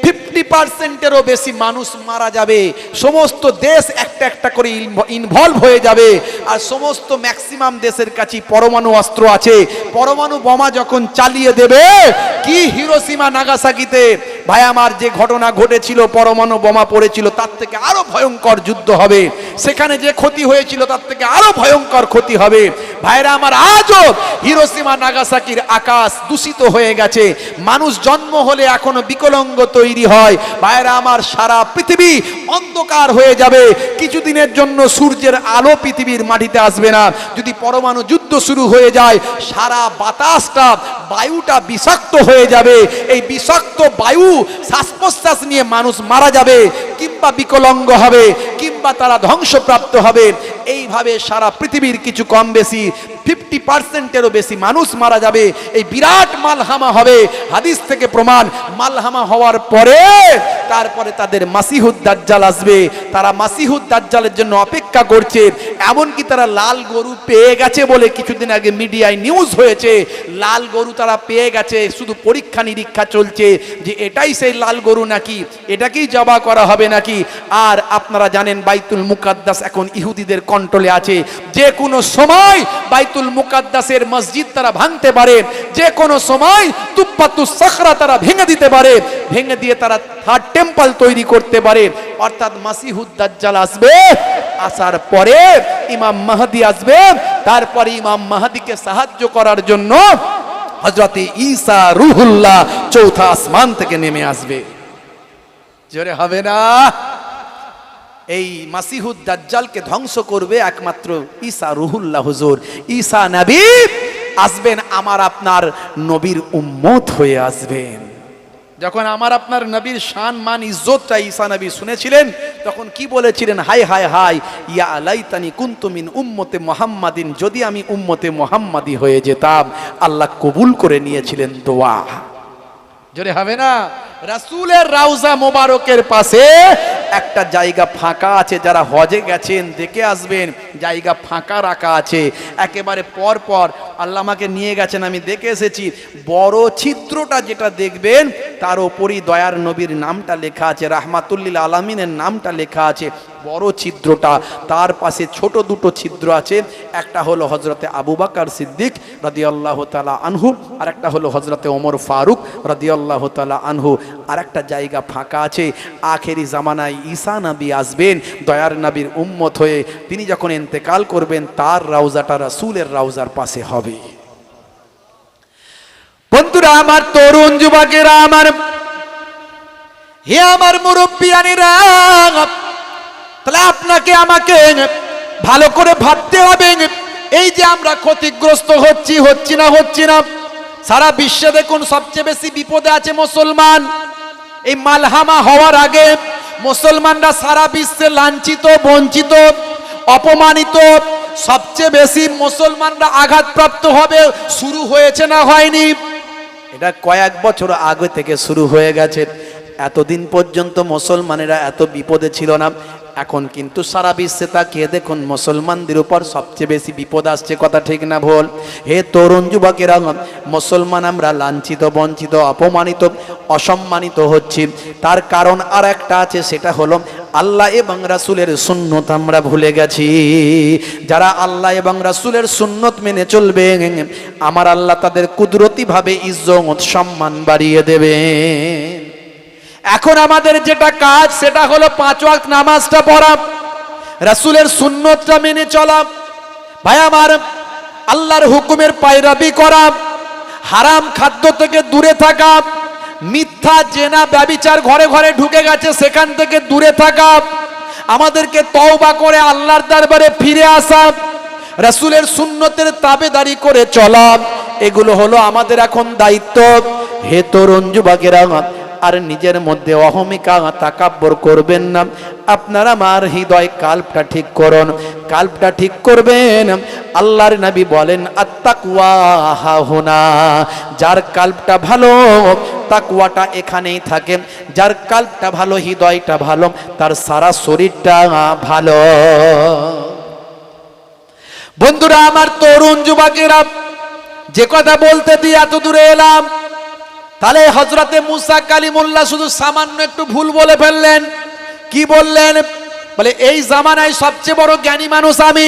50%-এরও বেশি মানুষ মারা যাবে, সমস্ত দেশ একটা একটা করে ইনভলভ হয়ে যাবে, আর সমস্ত ম্যাক্সিমাম দেশের কাছে পরমাণু অস্ত্র আছে। পরমাণু বোমা যখন চালিয়ে দেবে, কি হিরোশিমা নাগাসাকিতে ভাই আমার যে ঘটনা ঘটেছিল, পরমাণু বোমা পড়েছিল, তার থেকে আরো ভয়ঙ্কর যুদ্ধ হবে। সেখানে যে ক্ষতি হয়েছিল তার থেকে আরো ভয়ঙ্কর ক্ষতি হবে। ভাইরা আমার, আজও হিরোশিমা নাগাসাকির আকাশ দূষিত হয়ে গেছে, মানুষ জন্ম হলে এখনো বিকলাঙ্গ তৈরি হয়। ভাইরা আমার, সারা পৃথিবী অন্ধকার হয়ে যাবে, কিছুদিনের জন্য সূর্যের আলো পৃথিবীর মাটিতে আসবে না। যদি পরমাণু যুদ্ধ শুরু হয়ে যায়, সারা বাতাসটা, বায়ুটা বিষাক্ত হয়ে যাবে। এই বিষাক্ত বায়ু শ্বাস প্রশ্বাস নিয়ে মানুষ মারা যাবে, কিংবা বিকলাঙ্গ হবে, কিংবা তারা ধ্বংসপ্রাপ্ত হবে। এইভাবে সারা পৃথিবীর কিছু কম বেশি 50%-এরও বেশি মানুষ মারা যাবে। এই বিরাট মালহামা হবে, হাদিস থেকে প্রমাণ। মালহামা হওয়ার পরে তারপরে তাদের মাসিহুদ দাজ্জাল আসবে। তারা মাসিহুদ দাজ্জালের জন্য অপেক্ষা করছে। এমনকি তারা লাল গরু পেয়ে গেছে বলে কিছুদিন আগে মিডিয়ায় নিউজ হয়েছে, লাল গরু তারা পেয়ে গেছে, শুধু পরীক্ষা নিরীক্ষা চলছে যে এটাই সেই লাল গরু নাকি, এটাকেই জবাই করা হবে নাকি। আর আপনারা জানেন বাইতুল মুকাদ্দাস এখন ইহুদিদের কন্ট্রোলে আছে। যে কোনো সময় বাইতুল মুকাদ্দাসের মসজিদ তারা ভাঙতে পারে, যে কোনো সময় তুব্বাতুস সাখরা তারা ভেঙে দিতে পারে, ভেঙে দিয়ে তারা থার্ড টেম্পল তৈরি করতে পারে। অর্থাৎ মাসিহুদ দাজ্জাল আসবে, আসার পরে ইমাম মাহদি আসবে, তারপরে ইমাম মাহদিকে সাহায্য করার জন্য হযরত ঈসা রূহুল্লাহ 4থা আসমান থেকে নেমে আসবে। জোরে হবে না? এই মাসিহুদ দাজ্জালকে ধ্বংস করবে একমাত্র ঈসা রুহুল্লাহ হুজুর। ঈসা নবী আসবেন, আমার আপনার নবীর উম্মত হয়ে আসবেন। যখন আমার আপনার নবীর শান মান ইজ্জতটা ঈসা নবী শুনেছিলেন, তখন কি বলেছিলেন? হাই হাই হাই, ইয়া লাইতানি কুনতু মিন উম্মতে মুহাম্মাদিন, যদি আমি উম্মতে মুহাম্মাদি হয়ে যেতাম। আল্লাহ কবুল করে নিয়েছিলেন দোয়া। জোরে হবে না? রাসূলের রাউজা মোবারকের পাশে একটা জায়গা ফাঁকা আছে, যারা হজে গেছেন দেখে আসবেন, জায়গা ফাঁকা রাখা আছে একেবারে পর পর। আল্লাহ আমাকে নিয়ে গেছেন, আমি দেখে এসেছি। বড় ছিদ্রটা যেটা দেখবেন, তার ওপরই দয়ার নবীর নামটা লেখা আছে, রাহমাতুল্লিল আলামিনের নামটা লেখা আছে। বড় ছিদ্রটা, তার পাশে ছোট দুটো ছিদ্র আছে। একটা হলো হজরতে আবু বকর সিদ্দিক রাদিয়াল্লাহু তাআলা আনহু, আর একটা হলো হজরতে ওমর ফারুক রাদিয়াল্লাহু তাআলা আনহু। আর একটা জায়গা ফাঁকা আছে। আখেরি জামানায় ঈসা নবী আসবেন দয়ার নবীর উম্মত হয়ে। তিনি যখন ইন্তেকাল করবেন, তার রাউজাটা রাসূলের রাউজার পাশে হবে। বন্ধুরা আমার, তরুণ যুবকেরা আমার, হে আমার মুরব্বিয়ানেরা, তাহলে আপনাকে আমাকে ভালো করে ভাবতে হবে। এই যে আমরা ক্ষতিগ্রস্ত হচ্ছি না, সারা বিশ্বে দেখুন সবচেয়ে বেশি বিপদে আছে মুসলমান। এই মালহামা হওয়ার আগে মুসলমানরা সারা বিশ্বে লাঞ্ছিত, বঞ্চিত, অপমানিত। সবচেয়ে বেশি মুসলমানরা আঘাতপ্রাপ্ত হবে শুরু হয়েছে না হয়নি? এটা কয়েক বছর আগে থেকে শুরু হয়ে গেছে। এতদিন পর্যন্ত মুসলমানেরা এত বিপদে ছিল না। এখন কিন্তু সারা বিশ্বে তাকিয়ে দেখুন, মুসলমানদের উপর সবচেয়ে বেশি বিপদ আসছে। কথা ঠিক না ভুল? হে তরুণ যুবকেরা, মুসলমান আমরা লাঞ্ছিত, বঞ্চিত, অপমানিত, অসম্মানিত হচ্ছি। তার কারণ আর একটা আছে, সেটা হলো আল্লাহ এবং রাসূলের সুন্নত আমরা ভুলে গেছি। যারা আল্লাহ এবং রাসূলের সুন্নত মেনে চলবে, আমার আল্লাহ তাদের কুদরতিভাবে ইজ্জত সম্মান বাড়িয়ে দেবে। এখন আমাদের যেটা কাজ, সেটা হলো 5 ওয়াক্ত নামাজটা পড়া, রাসূলের সুন্নতটা মেনে চলা। ভাই আমার, আল্লাহর হুকুমের পায়রাবি করা, হারাম খাদ্য থেকে দূরে থাকা, মিথ্যা জেনা ব্যভিচার ঘরে ঘরে ঢুকে গেছে, সেখান থেকে দূরে থাকা, আমাদেরকে তওবা করে আল্লাহর দরবারে ফিরে আসা, রাসূলের সুন্নতের তাবেদারি করে চলা, এগুলো হলো আমাদের এখন দায়িত্ব। হে তরুণ যুবকেরা, আর নিজের মধ্যে অহমিকা তাকাব্বর করবেন না। আপনারা আমার হৃদয় কাল্পটা ঠিক করুন, কাল্পটা ঠিক করবেন। আল্লাহর নবী বলেন, আত্তাকওয়া হাহুনা। যার কাল্পটা ভালো, তাকওয়াটা এখানেই থাকে। যার কাল্পটা ভালো, হৃদয়টা ভালো, তার সারা শরীরটা ভালো। বন্ধুরা আমার, তরুণ যুবকেরা, যে কথা বলতে দিয়ে এত দূরে এলাম, তাহলে হযরতে মুসা কালিমুল্লাহ শুধু সামান্য একটু ভুল বলে ফেললেন। কি বললেন? বলে এই জামানায় সবচেয়ে বড় জ্ঞানী মানুষ আমি।